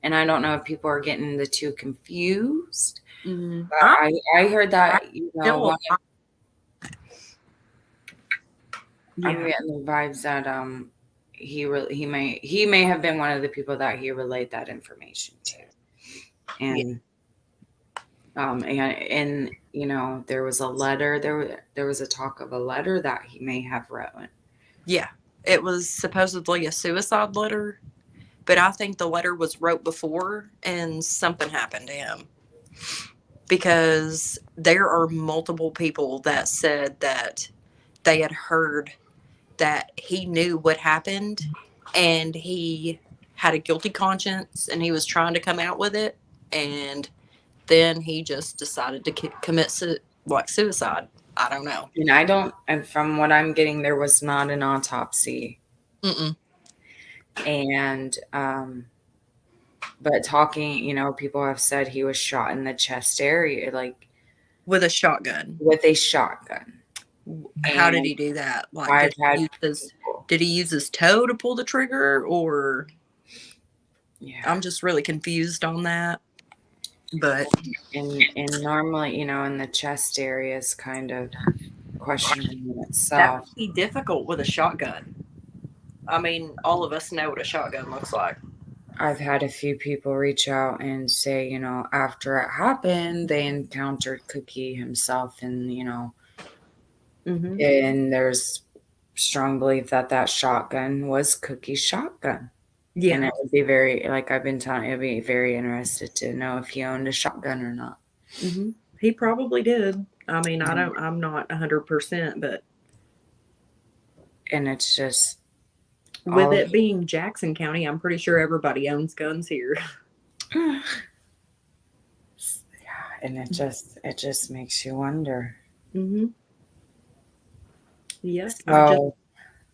and I don't know if people are getting the two confused, Mm, but I'm, I heard I'm that, you know, still, I'm yeah, getting the vibes that he may have been one of the people that he relayed that information to. yeah, And and you know, there was a letter, there was a talk of a letter that he may have written. yeah. It was supposedly a suicide letter, but I think the letter was wrote before and something happened to him, because there are multiple people that said that they had heard that he knew what happened, and he had a guilty conscience and he was trying to come out with it, and then he just decided to commit like suicide. I don't know. And I don't, and from what I'm getting, there was not an autopsy. Mm-mm. And, but talking, you know, people have said he was shot in the chest area, like With a shotgun. with a shotgun. How did And he do that? Like, I've had people, did he use his toe to pull the trigger, or yeah. I'm just really confused on that. But And normally, you know, in the chest area is kind of questionable in that itself. would be difficult with a shotgun. I mean, all of us know what a shotgun looks like. I've had a few people reach out and say, you know, after it happened, they encountered Cookie himself and, you know, Mhm. And there's strong belief that that shotgun was Cookie's shotgun. And Yeah. it would be very, like I've been telling you, I'd be very interested to know if he owned a shotgun or not. Mhm. He probably did. I mean, Mhm. I'm not 100%, but And it's just with all of it being Jackson County, I'm pretty sure everybody owns guns here. yeah, and it just makes you wonder. Mhm. Yeah, I just So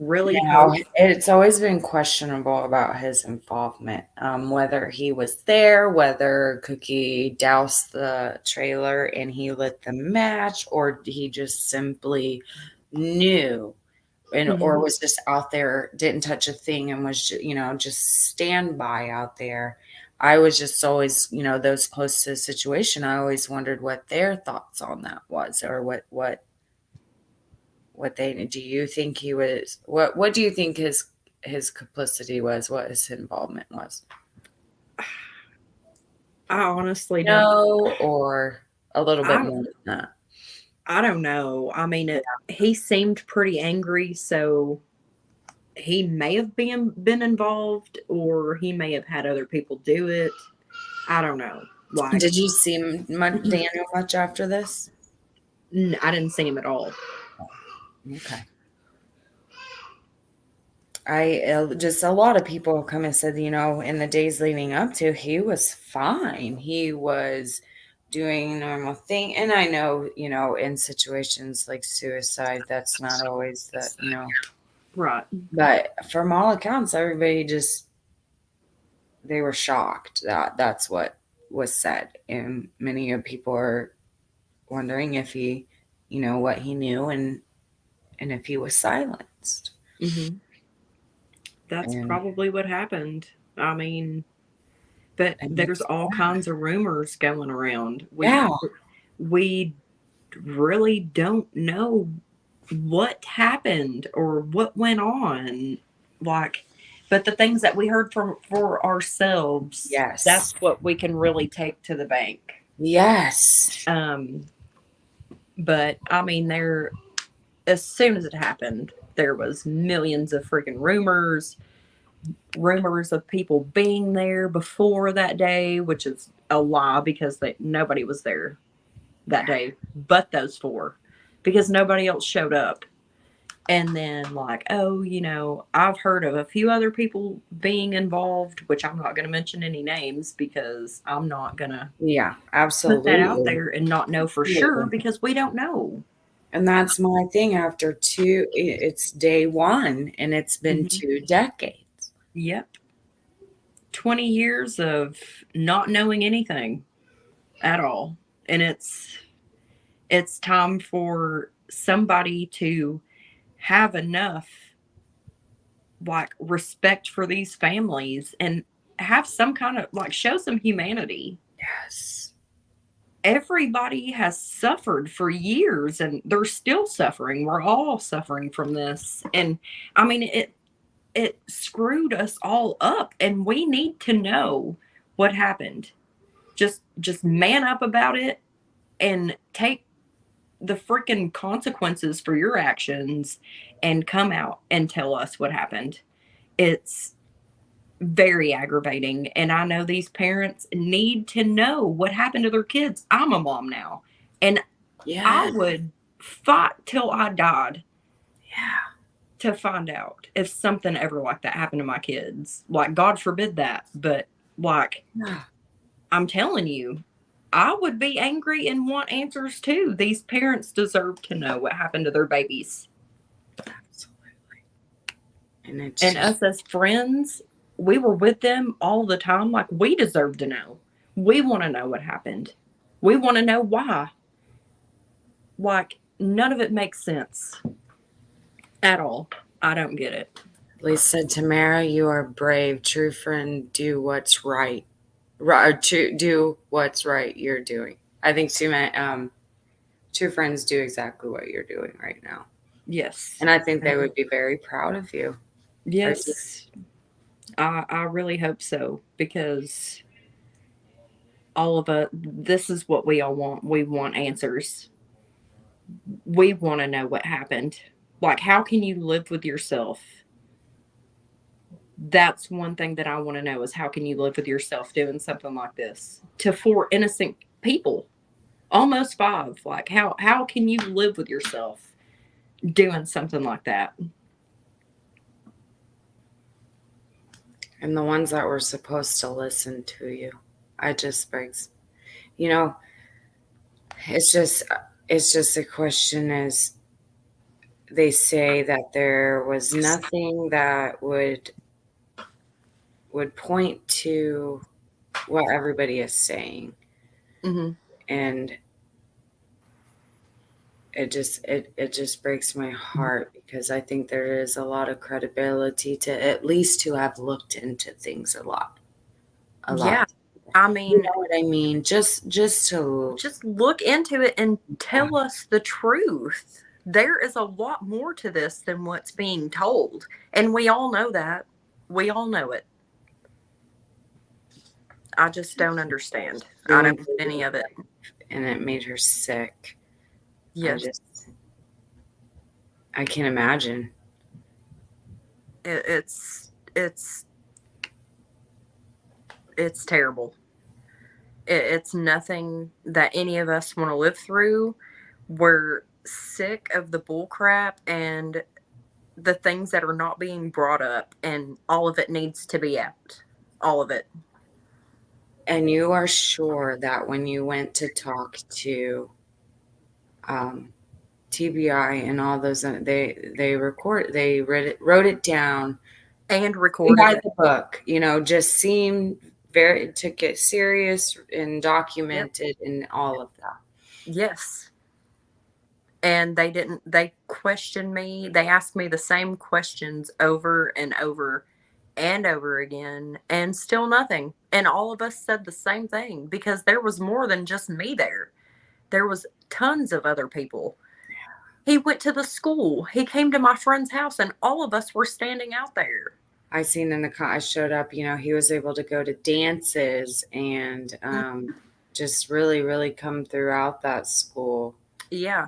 really now hope. it's always been questionable about his involvement, whether he was there, whether Cookie doused the trailer and he lit the match, or he just simply knew and or Mhm. was just out there, didn't touch a thing and was just standby out there. I was just always, those close to the situation, I always wondered what their thoughts on that was, or what they do. You think he was, what do you think his complicity was, what his involvement was? I honestly don't. No, or a little bit I more than that? I don't know. I mean, he seemed pretty angry, so he may have been involved, or he may have had other people do it. I don't know. Like, Did you see Daniel much after this? I didn't see him at all. Okay. Just a lot of people have come and said, in the days leading up to, he was fine. He was doing normal thing. And I know, in situations like suicide, that's not always Right. but from all accounts, everybody just, they were shocked that that's what was said. And many of people are wondering if he, what he knew, and if he was silenced. Hmm. That's And, probably what happened. I mean, but and there's it's, all kinds of rumors going around. yeah, We really don't know what happened or what went on. Like, but the things that we heard from for ourselves, yes, that's what we can really take to the bank. yes. Um, but I mean, there as soon as it happened, there was millions of freaking rumors of people being there before that day, which is a lie because nobody was there that day but those four, because nobody else showed up. And then, like, oh, I've heard of a few other people being involved, which I'm not going to mention any names because I'm not going to Yeah, put that out absolutely. there and not know for sure Absolutely. because we don't know. And that's my thing after it's day one and it's been Hmm. 2 decades. Yep. 20 years of not knowing anything at all. And it's time for somebody to have enough, like, respect for these families and have some kind of, like, show some humanity. Yes. Everybody has suffered for years and they're still suffering. We're all suffering from this. And I mean, it screwed us all up, and we need to know what happened. Just man up about it and take the freaking consequences for your actions and come out and tell us what happened. It's very aggravating. And I know these parents need to know what happened to their kids. I'm a mom now, and I Yeah. would fight till I died Yeah. to find out if something ever like that happened to my kids. Like, God forbid that. But, like, Yeah. I'm telling you, I would be angry and want answers too. These parents deserve to know what happened to their babies. Absolutely. And it's And just, us as friends, we were with them all the time. Like, we deserve to know. We want to know what happened. We want to know why. Like, none of it makes sense at all. I don't get it. Lisa, Tamara, you are brave. True friend, do what's right. Right, do what's right. You're doing. I think true friends do exactly what you're doing right now, Yes. and I think they would be very proud of you. I do. Yes. I really hope so, because all of us, this is what we all want. We want answers. we want to know what happened. Like, how can you live with yourself? That's one thing that I want to know is how can you live with yourself doing something like this to four innocent people, almost five? Like, how can you live with yourself doing something like that? And the ones that were supposed to listen to you. I just breaks, you know, it's just, it's just a question is they say that there was nothing that would point to what everybody is saying. Mm-hmm. And it just breaks my heart because I think there is a lot of credibility to at least to have looked into things a lot. Yeah. I You mean, know what I mean? Just to just look into it and tell us the truth. There is a lot more to this than what's being told. And we all know that. We all know it. I just don't understand. I ruin don't get any of it. and it made her sick. I Yes, just I can't imagine. it's it's terrible. It's nothing that any of us want to live through. We're sick of the bull crap and the things that are not being brought up, and all of it needs to be out. All of it. And you are sure that when you went to talk to um, TBI and all those, they wrote it down And recorded by it. the book. You know, just seemed very took it serious and Yep. documented and all of that. Yes. And they didn't, they questioned me. They asked me the same questions over and over and over again, and still nothing. And all of us said the same thing because there was more than just me there. There was tons of other people. He went to the school. He came to my friend's house, and all of us were standing out there. I seen I showed up. You know, he was able to go to dances and just really come throughout that school. Yeah,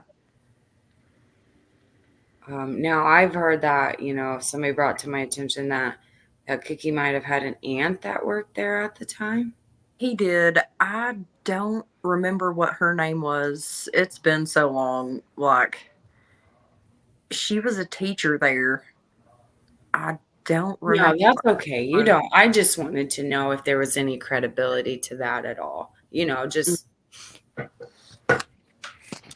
Now I've heard that somebody brought to my attention that Cookie might have had an aunt that worked there at the time. he did. I don't remember what her name was. It's been so long. Like, she was a teacher there. I don't No, remember that's what okay. her You name don't. I just wanted to know if there was any credibility to that at all. was.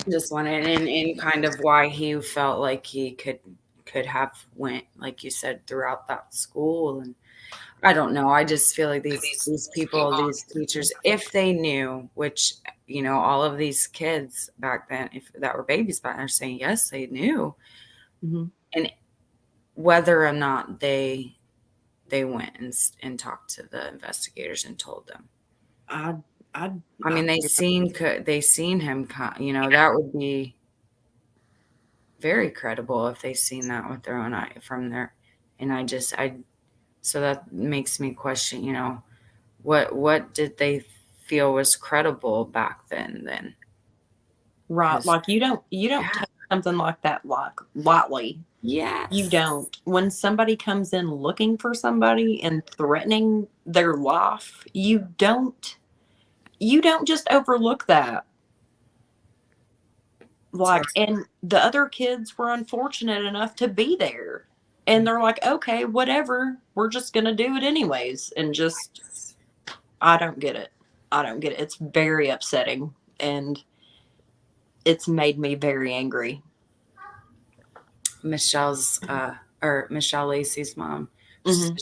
Just wanted and kind of why he felt like he could have went, like you said, throughout that school. And I don't know. I just feel like these people, these teachers, if they knew, which all of these kids back then, if that were babies back then, are saying yes, they knew, Mm-hmm. and whether or not they went and talked to the investigators and told them. I, I, I I, mean, they seen him. That would be very credible if they seen that with their own eye from there. And I so that makes me question. What did they feel was credible back then? right. Because Like, you don't yeah, take something like that like lightly. You yes, don't. When somebody comes in looking for somebody and threatening their life, you don't just overlook that. it's Like, and the other kids were unfortunate enough to be there. And they're like, okay, whatever. We're just going to do it anyways. And just, I don't get it. I don't get it. It's very upsetting. And it's made me very angry. Michelle's or Michelle Lacey's mom. Hmm.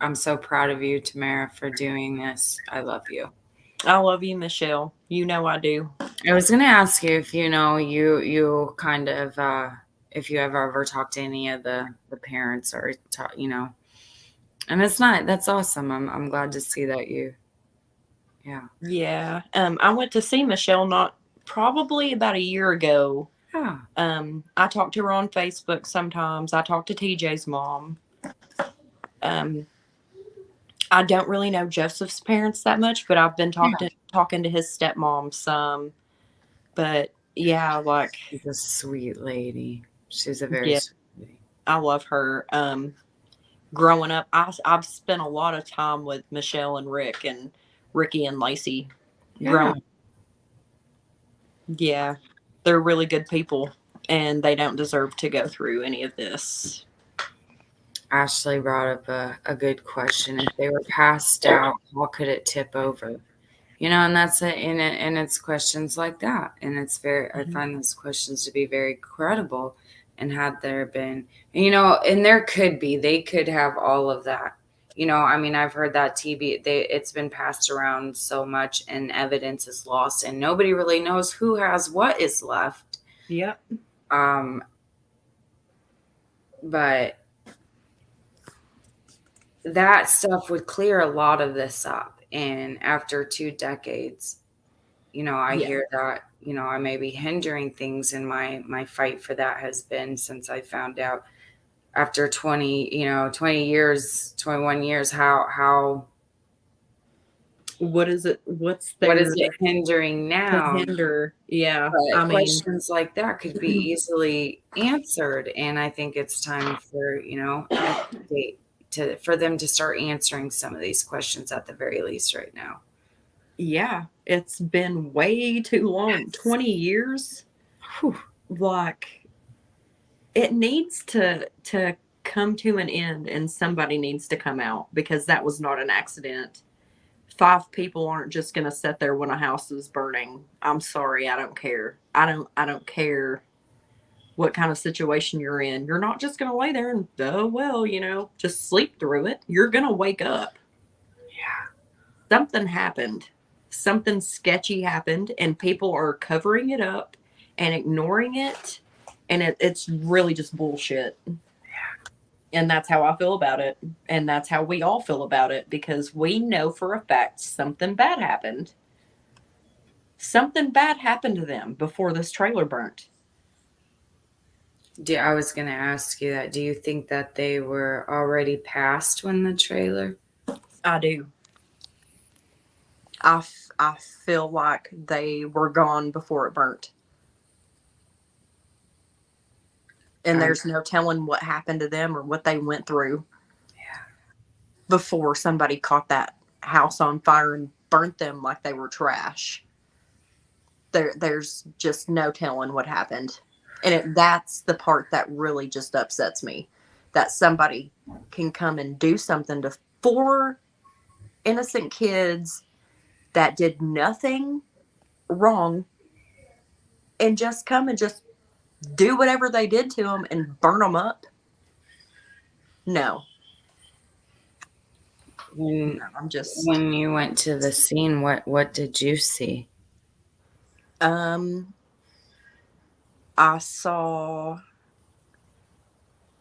I'm so proud of you, Tamara, for doing this. I love you. I love you, Michelle. You know I do. I was gonna ask you if you kind of if you ever talked to any of the parents or and it's not that's awesome. I'm glad to see that you yeah. Yeah. I went to see Michelle not probably about a year ago. Yeah. I talk to her on Facebook sometimes. I talk to TJ's mom. Um, I don't really know Joseph's parents that much, but I've been Yeah. talking to his stepmom some. But Yeah, like, She's a sweet lady. She's a very yeah, sweet lady. I love her. Growing up, I've spent a lot of time with Michelle and Rick and Ricky and Lacey. Yeah. Growing, yeah, they're really good people, and they don't deserve to go through any of this. Ashley brought up a good question. If they were passed out, how could it tip over? And that's it. And it's questions like that. And I Mhm. find those questions to be very credible. And had there been, and there could be, they could have all of that. I mean, I've heard that it's been passed around so much and evidence is lost and nobody really knows who has what is left. Yep. Um, but that stuff would clear a lot of this up. And after 2 decades, I Yeah. hear that, I may be hindering things in my fight for that has been since I found out after 20 years, 21 years, how What is it? What's what is there it hindering to now? hinder? Yeah. I But mean, questions like that could be easily answered. And I think it's time for, a date for them to start answering some of these questions at the very least right now. yeah, it's been way too long. 20 years? Whew. Like, it needs to come to an end, and somebody needs to come out, because that was not an accident. 5 people aren't just going to sit there when a house is burning. I'm sorry, I don't care. I don't care what kind of situation you're in. You're not just going to lay there and, oh well, just sleep through it. You're going to wake up. Something happened. Something sketchy happened, and people are covering it up and ignoring it, and it's really just bullshit. And that's how I feel about it, and that's how we all feel about it, because we know for a fact something bad happened. Something bad happened to them before this trailer burnt. I was going to ask you that. Do you think that they were already passed when the trailer? I do. I feel like they were gone before it burnt. And Um, there's no telling what happened to them or what they went through before somebody caught that house on fire and burnt them like they were trash. There's just no telling what happened. And that's the part that really just upsets me, that somebody can come and do something to 4 innocent kids that did nothing wrong, and just come and just do whatever they did to them and burn them up. No, when no, I'm just, when you went to the scene, what did you see? um, I saw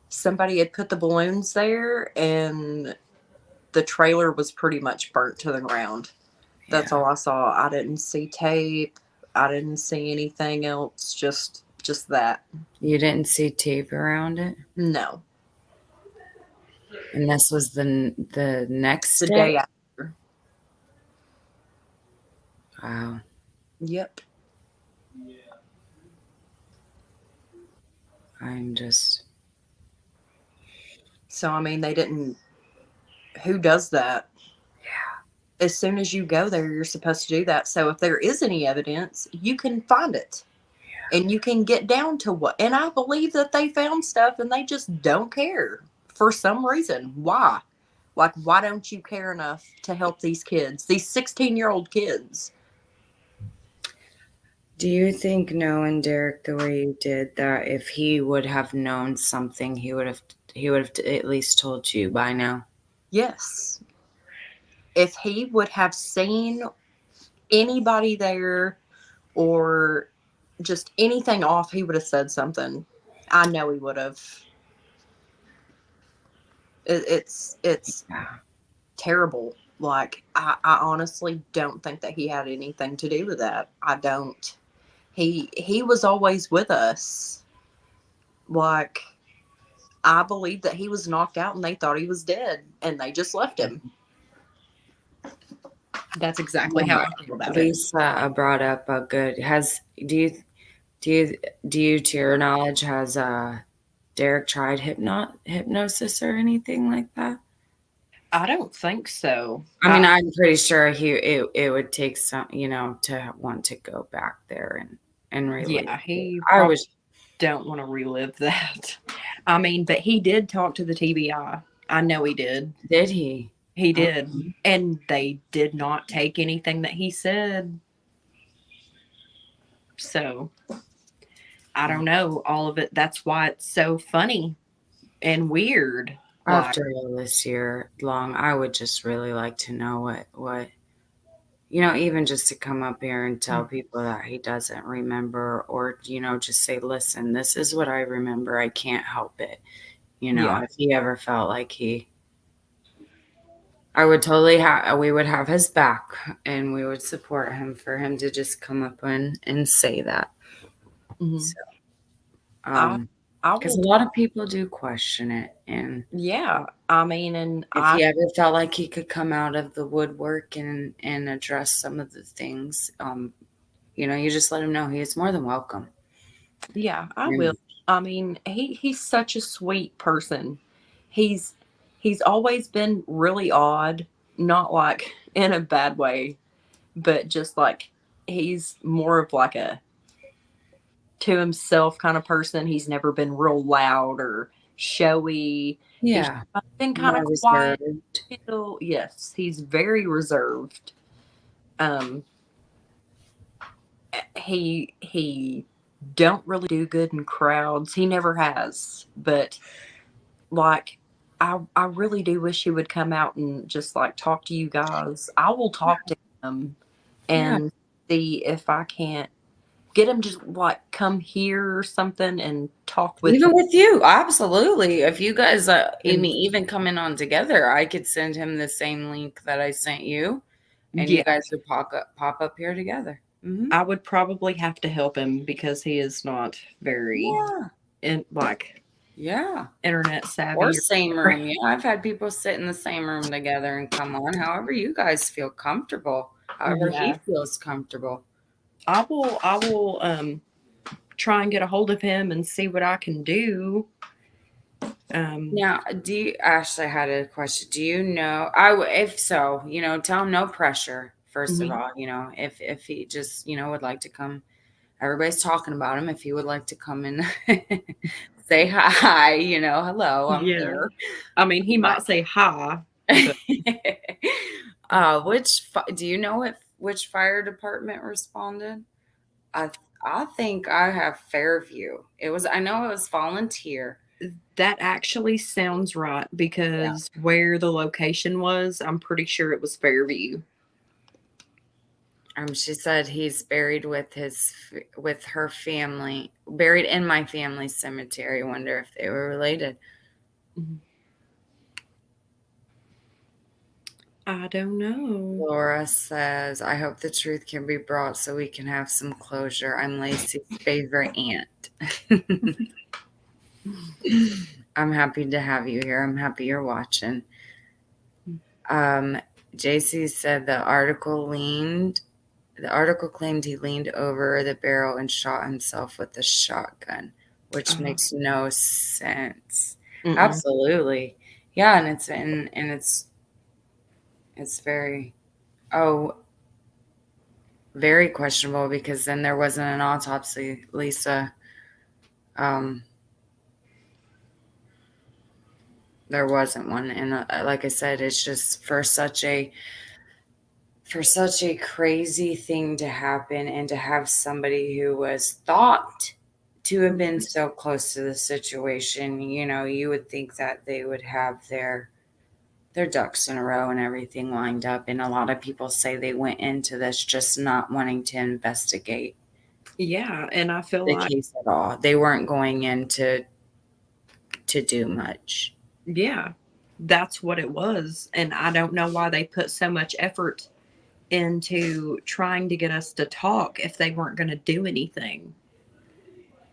somebody had put the balloons there, and the trailer was pretty much burnt to the ground. That's Yeah. all I saw. I didn't see tape. I didn't see anything else. Just that. You didn't see tape around it? No. And this was the next The day? day after. Wow. Yep. I'm just So I mean, they didn't. Who does that? As soon as you go there, you're supposed to do that. So if there is any evidence, you can find it. And you can get down to what. And I believe that they found stuff and they just don't care for some reason. Why? Like, why don't you care enough to help these kids, these 16-year-old kids? Do you think knowing Derrick the way you did, that if he would have known something, he would have at least told you by now? Yes. If he would have seen anybody there or just anything off, he would have said something. I know he would have. It's Yeah. terrible. Like, I honestly don't think that he had anything to do with that. I don't. He was always with us. Like, I believe that he was knocked out and they thought he was dead and they just left him. That's exactly how I feel about it. Lisa brought up a good has do you Do you do you, to your knowledge, has Derrick tried hypnosis or anything like that? I don't think so. I mean, I'm pretty sure it would take some, to want to go back there and relate Yeah, it. he I probably was don't want to relive that. I mean, but he did talk to the TBI. I know he did. Did he? He Oh, did. And they did not take anything that he said. So I don't know all of it. That's why it's so funny and weird. Like, after all this year long, I would just really like to know what even just to come up here and tell people that he doesn't remember, or just say, listen, this is what I remember. I can't help it. yeah. If he ever felt like I would totally we would have his back, and we would support him for him to just come up and say that. Hmm. So, I I because will a lot talk. of people do question it, and Yeah. I mean, and if he ever felt like he could come out of the woodwork and address some of the things, you just let him know he is more than welcome. yeah, I will. And I mean, he's such a sweet person. He's he's always been really odd, not like in a bad way, but just like he's more of like a to himself kind of person. He's never been real loud or showy. He's yeah, been kind of more quiet. reserved. Still, yes, he's very reserved. Um, he don't really do good in crowds. He never has, but like I really do wish he would come out and just like talk to you guys. I will talk to him Yeah, and see if I can't get him just like come here or something and talk with even me. with you, absolutely. If you guys, And even coming on together, I could send him the same link that I sent you, and you yeah, guys would pop up here together. I would probably have to help him because he is not very Yeah, like yeah. internet Or savvy. same Or, room. Yeah, I've had people sit in the same room together and come on. However you guys feel comfortable. However he yeah, feels comfortable. I will try and get a hold of him and see what I can do. Um, Now, Ashley had a question. Do you know? If so, tell him no pressure. First of mhm. all, if he just would like to come, everybody's talking about him. If he would like to come and say hi, hello, I'm Yeah. here. I mean, he But might say hi, but do you know which fire department responded? I I think I have Fairview. I know it was volunteer. that actually sounds right Yeah. because where the location was, I'm pretty sure it was Fairview. She said he's buried with her family, buried in my family cemetery. I wonder if they were related. Mhm. I don't know. Laura says, I hope the truth can be brought so we can have some closure. I'm Lacey's favorite aunt. I'm happy to have you here. I'm happy you're watching. Um, JC said the article claimed he leaned over the barrel and shot himself with a shotgun, which Uh, makes no sense. mm-mm. Absolutely. Yeah, and it's very oh very questionable, because then there wasn't an autopsy, Lisa. Um, there wasn't one, and like I said, it's just for such a crazy thing to happen, and to have somebody who was thought to have been so close to the situation, you would think that they would have their ducks in a row and everything lined up. And a lot of people say they went into this just not wanting to investigate Yeah, and I feel the like case at all. They weren't going in to do much. yeah, that's what it was, and I don't know why they put so much effort into trying to get us to talk if they weren't going to do anything.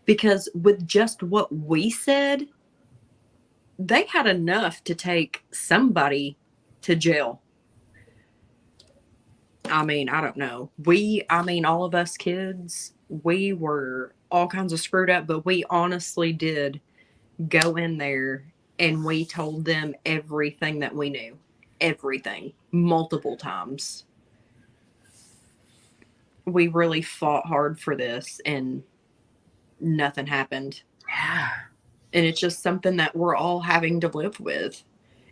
Because with just what we said, they had enough to take somebody to jail. I mean, I don't know. I mean, all of us kids, we were all kinds of screwed up, but we honestly did go in there and we told them everything that we knew. Everything. Multiple times. We really fought hard for this and nothing happened. Yeah. And it's just something that we're all having to live with.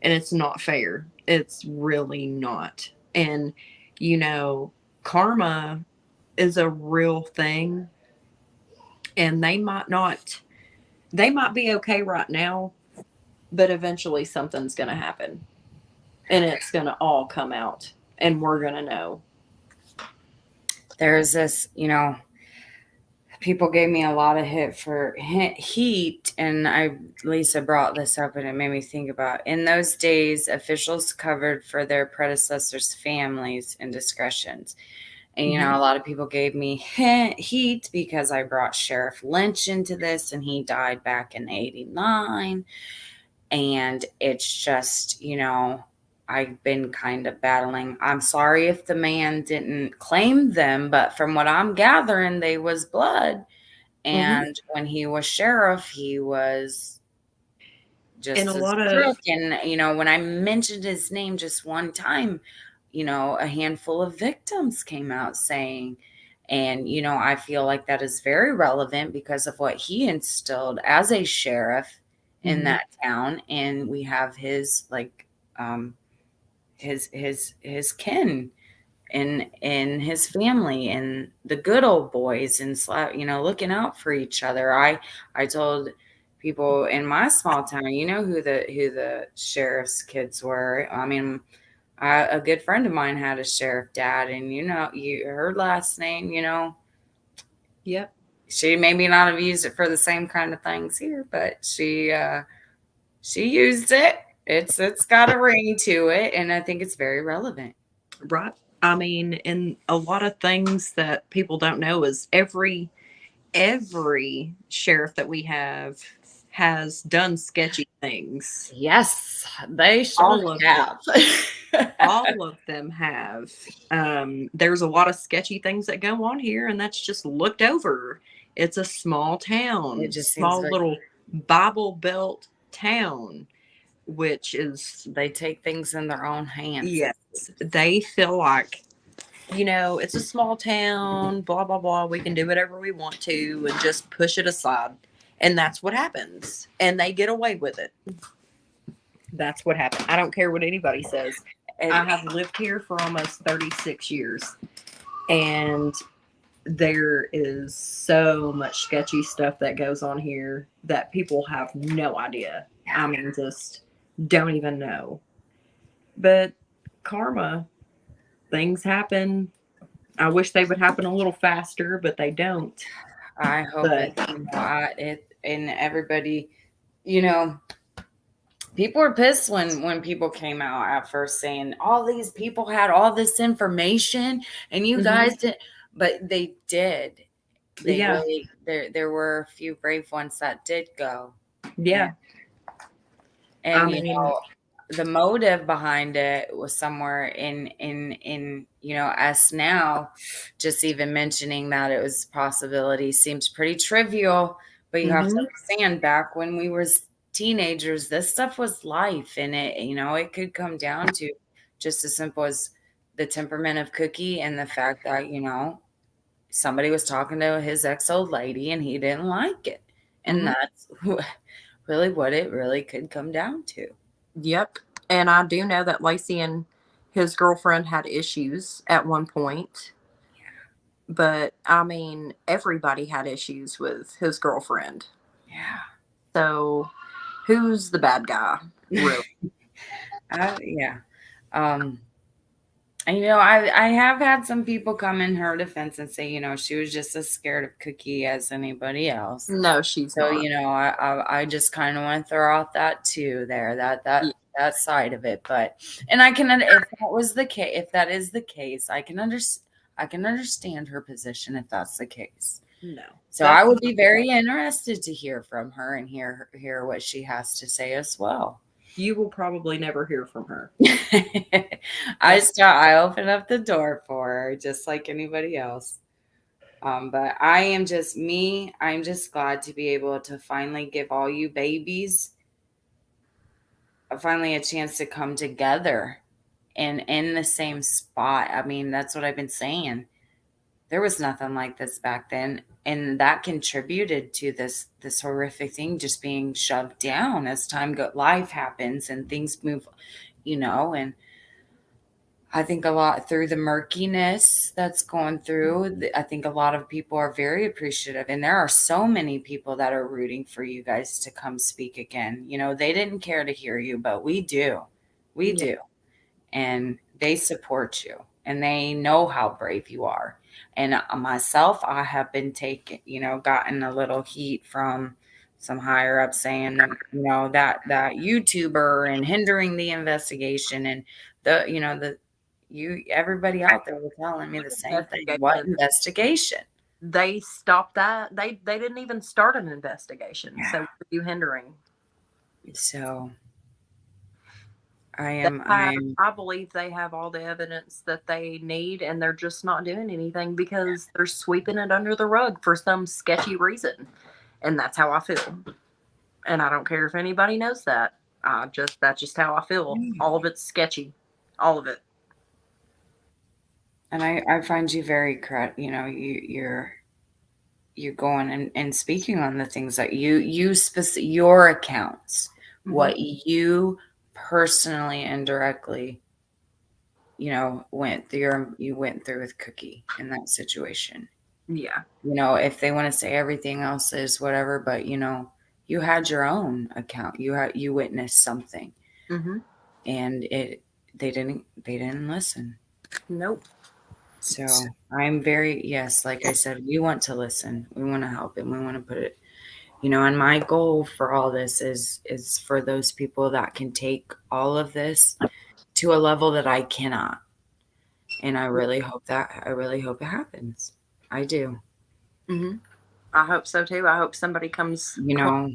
And it's not fair. It's really not. And, you know, karma is a real thing. And they might be okay right now, but eventually something's going to happen. And it's going to all come out. And we're going to know. There's this, people gave me a lot of heat, and Lisa brought this up, and it made me think about, in those days, officials covered for their predecessors' families' indiscretions. And, a lot of people gave me heat because I brought Sheriff Lynch into this, and he died back in 89. And it's just, I've been kind of battling. I'm sorry if the man didn't claim them, but from what I'm gathering, they was blood. Mm-hmm. And when he was sheriff, he was And a just as lot of, crook. And, when I mentioned his name just one time, a handful of victims came out saying, and, I feel like that is very relevant because of what he instilled as a sheriff in mm-hmm. that town. And we have his, like, his kin in his family and the good old boys and looking out for each other. I told people in my small town, who the sheriff's kids were. I mean, a good friend of mine had a sheriff dad, and her last name, Yep. she maybe not have used it for the same kind of things here, but she used it. It's got a ring to it, and I think it's very relevant. Right. I mean, and a lot of things that people don't know is every sheriff that we have has done sketchy things. Yes, they sure All of them. have. All of them have. There's a lot of sketchy things that go on here, and that's just looked over. It's a small town, It just seems small like little Bible Belt town, which is, they take things in their own hands. yes, they feel like, it's a small town, blah, blah, blah. We can do whatever we want to and just push it aside. And that's what happens. And they get away with it. That's what happened. I don't care what anybody says. I have lived here for almost 36 years. And there is so much sketchy stuff that goes on here that people have no idea. I mean, just don't even know. But karma, things happen. I wish they would happen a little faster, but they don't. I hope But and everybody, you know, people were pissed when people came out at first saying all these people had all this information and you guys did, but they did. They yeah, really there were a few brave ones that did go. yeah. And I mean, the motive behind it was somewhere in us now. Just even mentioning that it was a possibility seems pretty trivial, but you have to understand, back when we were teenagers, this stuff was life, and it could come down to just as simple as the temperament of Cookie and the fact that somebody was talking to his ex-old lady and he didn't like it, and that's really what it really could come down to. yep. And I do know that Lacey and his girlfriend had issues at one point. But I mean, everybody had issues with his girlfriend. Yeah. So who's the bad guy? Really? Yeah. And, I have had some people come in her defense and say, she was just as scared of Cookie as anybody else. No, she's So, not. I just kind of want to throw out that too there, Yeah. that side of it. But, and if that was the case, if that is the case, I can understand her position if that's the case. No. So I would be very interested to hear from her and hear what she has to say as well. You will probably never hear from her. I open up the door for her just like anybody else. But I am just me. I'm just glad to be able to finally give all you babies finally a chance to come together and in the same spot. I mean, that's what I've been saying. There was nothing like this back then, and that contributed to this horrific thing just being shoved down as life happens and things move, and I think a lot through the murkiness that's going through. I think a lot of people are very appreciative, and there are so many people that are rooting for you guys to come speak again. They didn't care to hear you, but we do. We Yeah. do. And they support you and they know how brave you are. And myself, I have been gotten a little heat from some higher up saying, that YouTuber and hindering the investigation and everybody out there was telling me the same thing. What Investigation. investigation? They stopped that. They didn't even start an investigation. So Yeah. what are you hindering? So They I have, am, I believe they have all the evidence that they need, and they're just not doing anything because they're sweeping it under the rug for some sketchy reason. And that's how I feel. And I don't care if anybody knows that. That's just how I feel. All of it's sketchy. All of it. and I find you very correct. You're going and speaking on the things that your accounts, Hmm. what you personally and directly, you went through with Cookie in that situation. Yeah. If they want to say everything else is whatever, but you had your own account. You witnessed something, Hmm. and they didn't listen. Nope. So I'm very, yes, like I said, we want to listen. We want to help, and we want to put it. And my goal for all this is for those people that can take all of this to a level that I cannot. And I really hope it happens. I do. Hmm. I hope so too. I hope somebody comes You clean. know,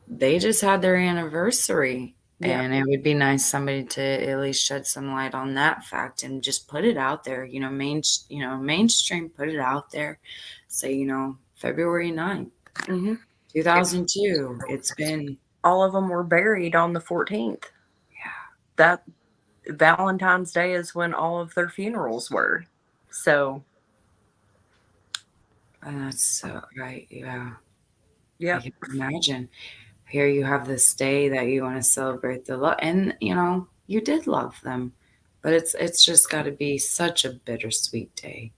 they just had their anniversary, Yeah. and it would be nice somebody to at least shed some light on that fact and just put it out there. Mainstream, put it out there. Say, February 9th, Hmm. 2002. It's been, All of them were buried on the 14th. That Valentine's Day is when all of their funerals were. So, and that's so right. Yeah. I yep. can imagine. Here you have this day that you want to celebrate the love, and you did love them, but it's just got to be such a bittersweet day.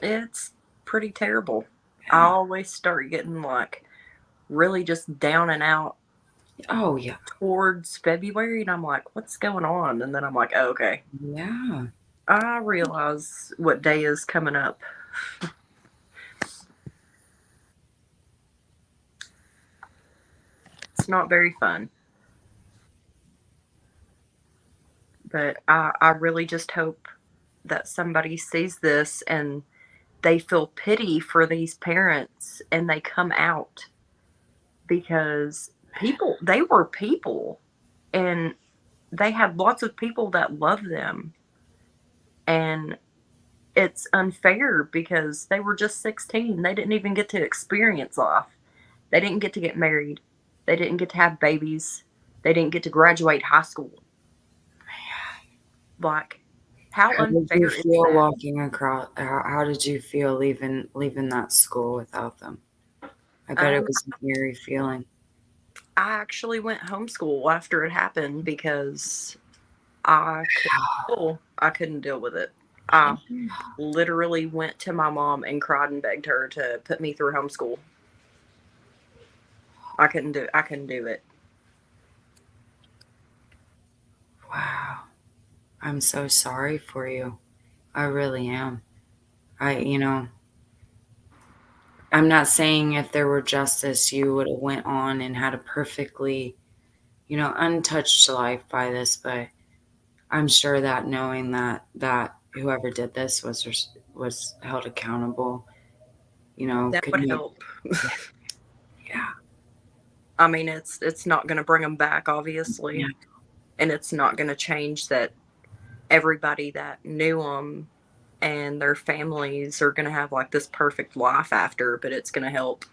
It's pretty terrible. I Yeah. always start getting like really just down and out Oh yeah, towards February, and I'm like, what's going on? And then I'm like, oh, okay. yeah. I realize what day is coming up. It's not very fun. But I really just hope that somebody sees this and they feel pity for these parents and they come out because they were people and they had lots of people that love them. And it's unfair because they were just 16. They didn't even get to experience life. They didn't get to get married. They didn't get to have babies. They didn't get to graduate high school. Like, how How did you unfair is feel that? walking across? How did you feel leaving that school without them? I bet it Um, was an eerie feeling. I actually went homeschool after it happened because I couldn't deal with it. I literally went to my mom and cried and begged her to put me through homeschool. I couldn't do it. Wow, I'm so sorry for you. I really am. I'm not saying if there were justice, you would have went on and had a perfectly, untouched life by this, but I'm sure that knowing that whoever did this was held accountable, That could would make, help. yeah, yeah, I mean, it's not going to bring them back, yeah, obviously, and it's not going to change that everybody that knew them and their families are going to have like this perfect life after, but it's going to help.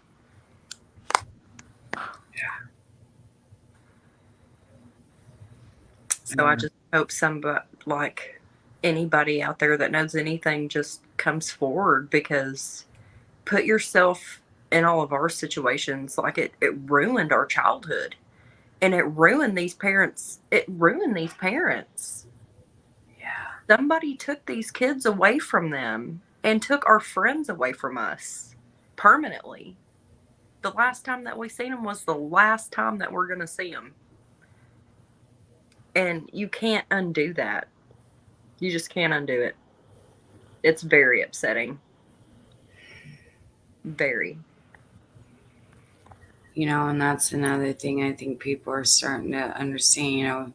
So I Yeah. just hope somebody, like anybody out there that knows anything, just comes forward, because put yourself in all of our situations. Like it ruined our childhood, and it ruined these parents. It ruined these parents. Yeah. Somebody took these kids away from them and took our friends away from us permanently. The last time that we seen them was the last time that we're going to see them. And you can't undo that. You just can't undo it. It's very upsetting. Very. And that's another thing I think people are starting to understand.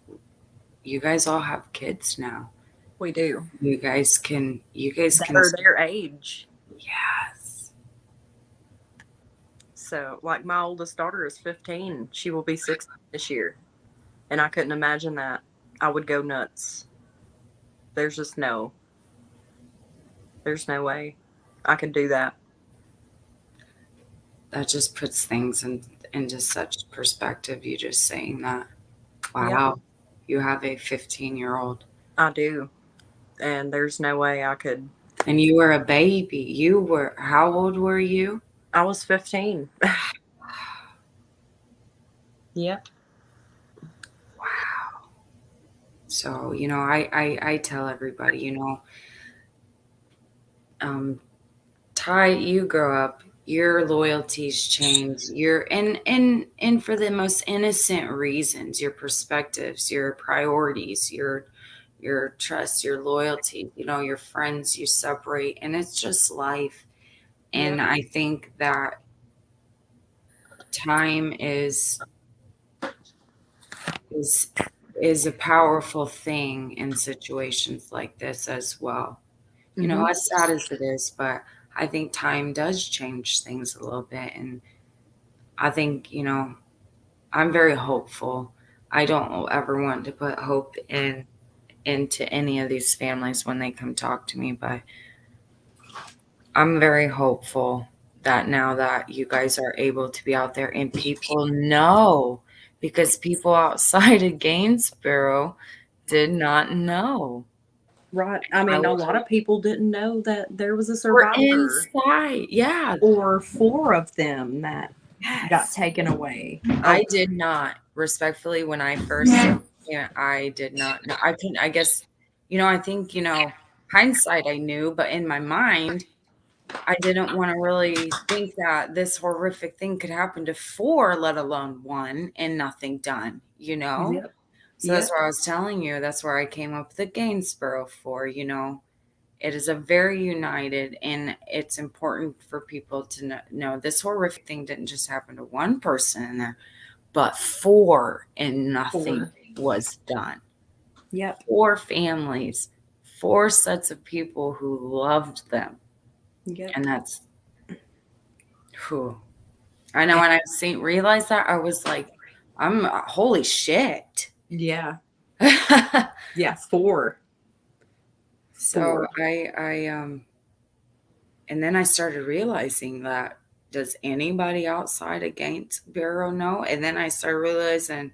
You guys all have kids now. We do. You guys can. That are their age. Yes. So, like, my oldest daughter is 15. She will be 16 this year. And I couldn't imagine that. I would go nuts. There's just there's no way I could do that. That just puts things into such perspective. You just saying that. Yep, Wow. You have a 15-year-old. I do. And there's no way I could. And you were a baby. How old were you? I was 15. Yep. Wow. So, I tell everybody, um, Ty, you grow up, your loyalties change. You're and for the most innocent reasons, your perspectives, your priorities, your trust, your loyalty, your friends you separate, and it's just life. And Yep. I think that time is is a powerful thing in situations like this as well. Mm-hmm. As sad as it is, but I think time does change things a little bit. And I think, I'm very hopeful. I don't ever want to put hope into any of these families when they come talk to me, but I'm very hopeful that now that you guys are able to be out there and people know, because people outside of Gainesboro did not know. Right. I I mean, a was lot of people didn't know that there was a We're survivor, inside. Yeah. or four of them that got Yes. taken away. I Oh, did not, respectfully, when I first seen it, I did not know. I couldn't, I guess, I think, hindsight I knew, but in my mind, I didn't want to really think that this horrific thing could happen to four, let alone one, and nothing done. yep. So that's Yep. where I was telling you. That's where I came up with the Gainesboro for. It is a very united, and it's important for people to know this horrific thing didn't just happen to one person in there, but four, and nothing Four. was done. Yep. Four families, four sets of people who loved them. Yep. And that's who I know. When I realized that, I was like, holy shit. Yeah. Yeah. Four. So Four. and then I started realizing that, does anybody outside of Gainesboro know? And then I started realizing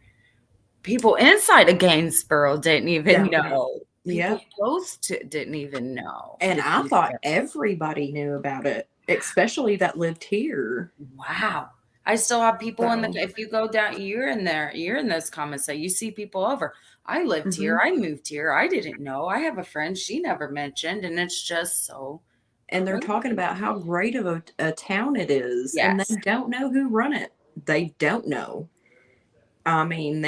people inside of Gainesboro didn't even Don't know. know. People Yep. close to didn't even know. And The I thought details. everybody knew about it, especially that lived here. Wow. I still have people So, if you go down, you're in those comments that you see people over. I lived mhm. here. I moved here. I didn't know. I have a friend she never mentioned. And it's just so And they're talking crazy. about how great of a town it is, and they Yes. don't know who run it. They don't know. I mean,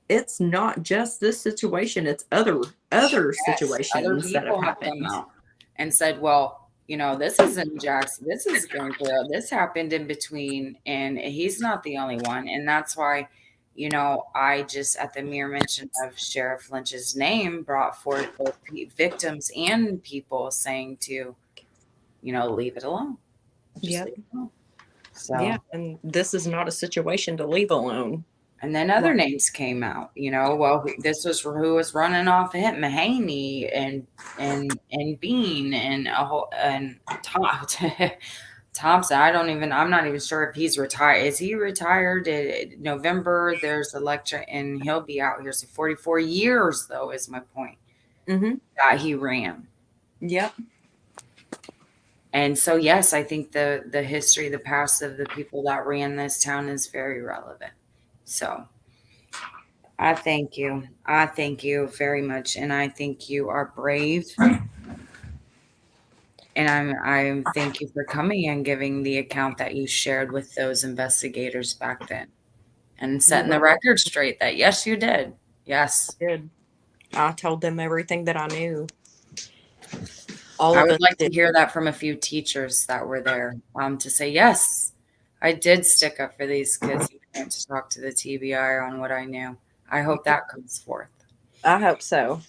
it's not just this situation, it's other Yes. Other situations that have people have come happened. out and said, well, this isn't Jackson. This is Gainesboro. This happened in between. And he's not the only one. And that's why, I just, at the mere mention of Sheriff Lynch's name, brought forth both victims and people saying to, leave it alone. Just Yep. leave it alone. Yeah, So, and this is not a situation to leave alone. And then other Right. names came out, well, this was who was running off of him, Mahaney and Bean and a whole and Tom. Thompson. I'm not even sure if he's retired. Is he retired in November? There's a lecture and he'll be out here. So 44 years though is my point Mm-hmm. that he ran. Yep. And so yes, I think the history, the past of the people that ran this town is very relevant. So I thank you. I thank you very much. And I think you are brave. And I thank you for coming and giving the account that you shared with those investigators back then and You're setting the welcome. record straight that yes, you did. Yes. Good. I told them everything that I knew. All I of would us like to did. hear that from a few teachers that were there, to say, yes, I did stick up for these kids and went to talk to the TBI on what I knew. I hope that comes forth I hope so.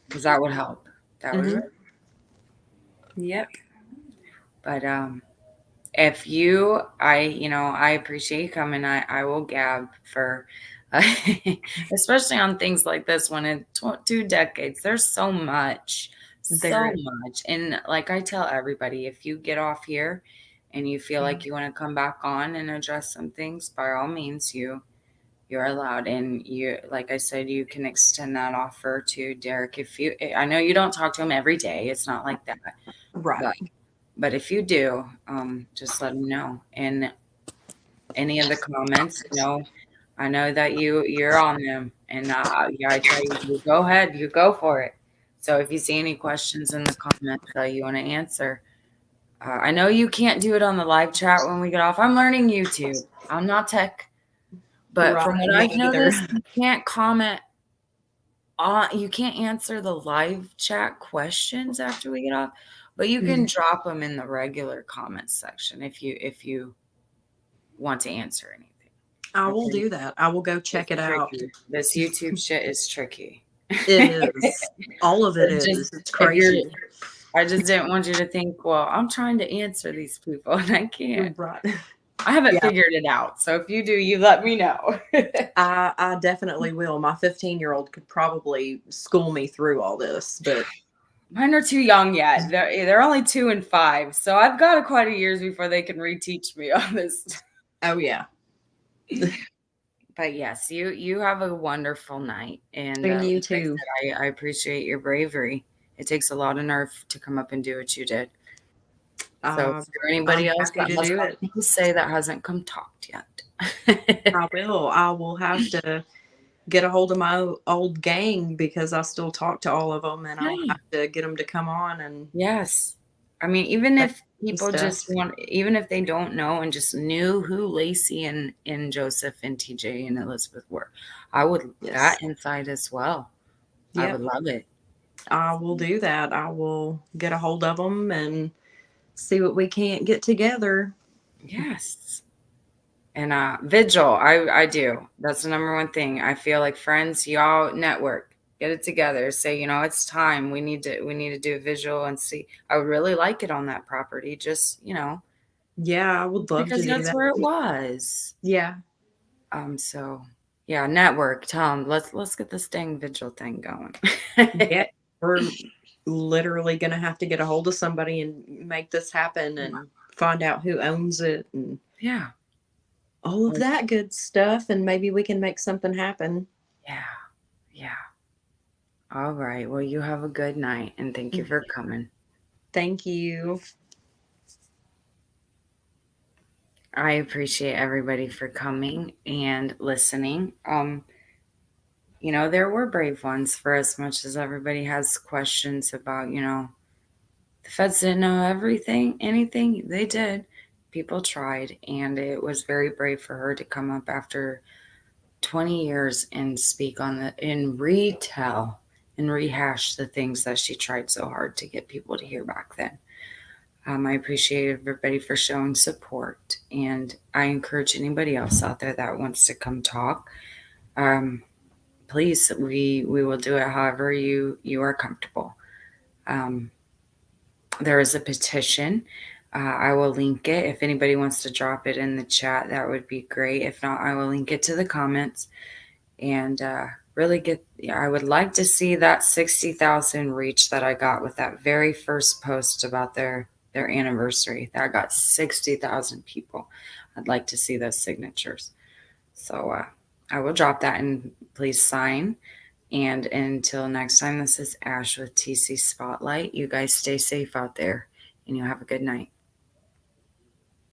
because that would help. That would Mm-hmm. really. Yep. But if you, I appreciate you coming. I will gab for, uh, especially on things like this one in 2 decades. There's so There. much. And like I tell everybody, if you get off here and you feel like you want to come back on and address some things, by all means, you're allowed. And you, like I said, you can extend that offer to Derrick. I know you don't talk to him every day. It's not like that, Right. but if you do, just let him know. And any of the comments, I know that you're on them, and yeah, I tell you, you go ahead, you go for it. So if you see any questions in the comments that you want to answer, I know you can't do it on the live chat when we get off. I'm learning YouTube. I'm not tech, but from Right. what Me I've either. noticed, you can't comment you can't answer the live chat questions after we get off, but you can Mhm. drop them in the regular comments section if you want to answer anything. I will Okay. do that. I will go It's check it out. tricky. This YouTube shit is tricky. It is. All of it Just is. It's if you're crazy. I just didn't want you to think, well, I'm trying to answer these people and I can't. Right. I haven't Yeah. figured it out. So if you do, you let me know. I definitely will. My 15-year-old could probably school me through all this, but Mine are too young yet. They're only 2 and 5, so I've got quite a years before they can reteach me on this. oh yeah. But yes, you have a wonderful night, and And you like I too. said, I appreciate your bravery. It takes a lot of nerve to come up and do what you did. So, Uh, is there anybody I'm else happy that to has do it. something to say that hasn't come talked yet? I will. I will have to get a hold of my old gang because I still talk to all of them, and I'll Yeah. have to get them to come on and Yes. I mean, even if people stuff. just want, even if they don't know and just knew who Lacey and Joseph and TJ and Elizabeth were, I would that Yes. insight as well. I would Yep. love it. I will do that. I will get a hold of them and see what we can't get together. Yes. And vigil, I do. That's the number one thing. I feel like friends, y'all network, get it together. Say, it's time. We need to do a visual and see. I would really like it on that property. Just, Yeah, I would love to because do that's that. where it was. Yeah. So yeah, network. Tell them let's get this dang vigil thing going. Yeah. We're literally going to have to get a hold of somebody and make this happen and find out who owns it and Yeah. all of that good stuff. And maybe we can make something happen. Yeah. Yeah. All right. Well, you have a good night and thank you for coming. Thank you. I appreciate everybody for coming and listening. There were brave ones for as much as everybody has questions about, the feds didn't know anything. They did. People tried, and it was very brave for her to come up after 20 years and speak and retell and rehash the things that she tried so hard to get people to hear back then. I appreciate everybody for showing support, and I encourage anybody else out there that wants to come talk. Please, we will do it however you are comfortable. There is a petition I will link it. If anybody wants to drop it in the chat, that would be great. If not, I will link it to the comments. And really get, I would like to see that 60,000 reach that I got with that very first post about their anniversary. That got 60,000 people. I'd like to see those signatures. So I will drop that, and please sign. And until next time, this is Ash with TC Spotlight. You guys stay safe out there, and you have a good night.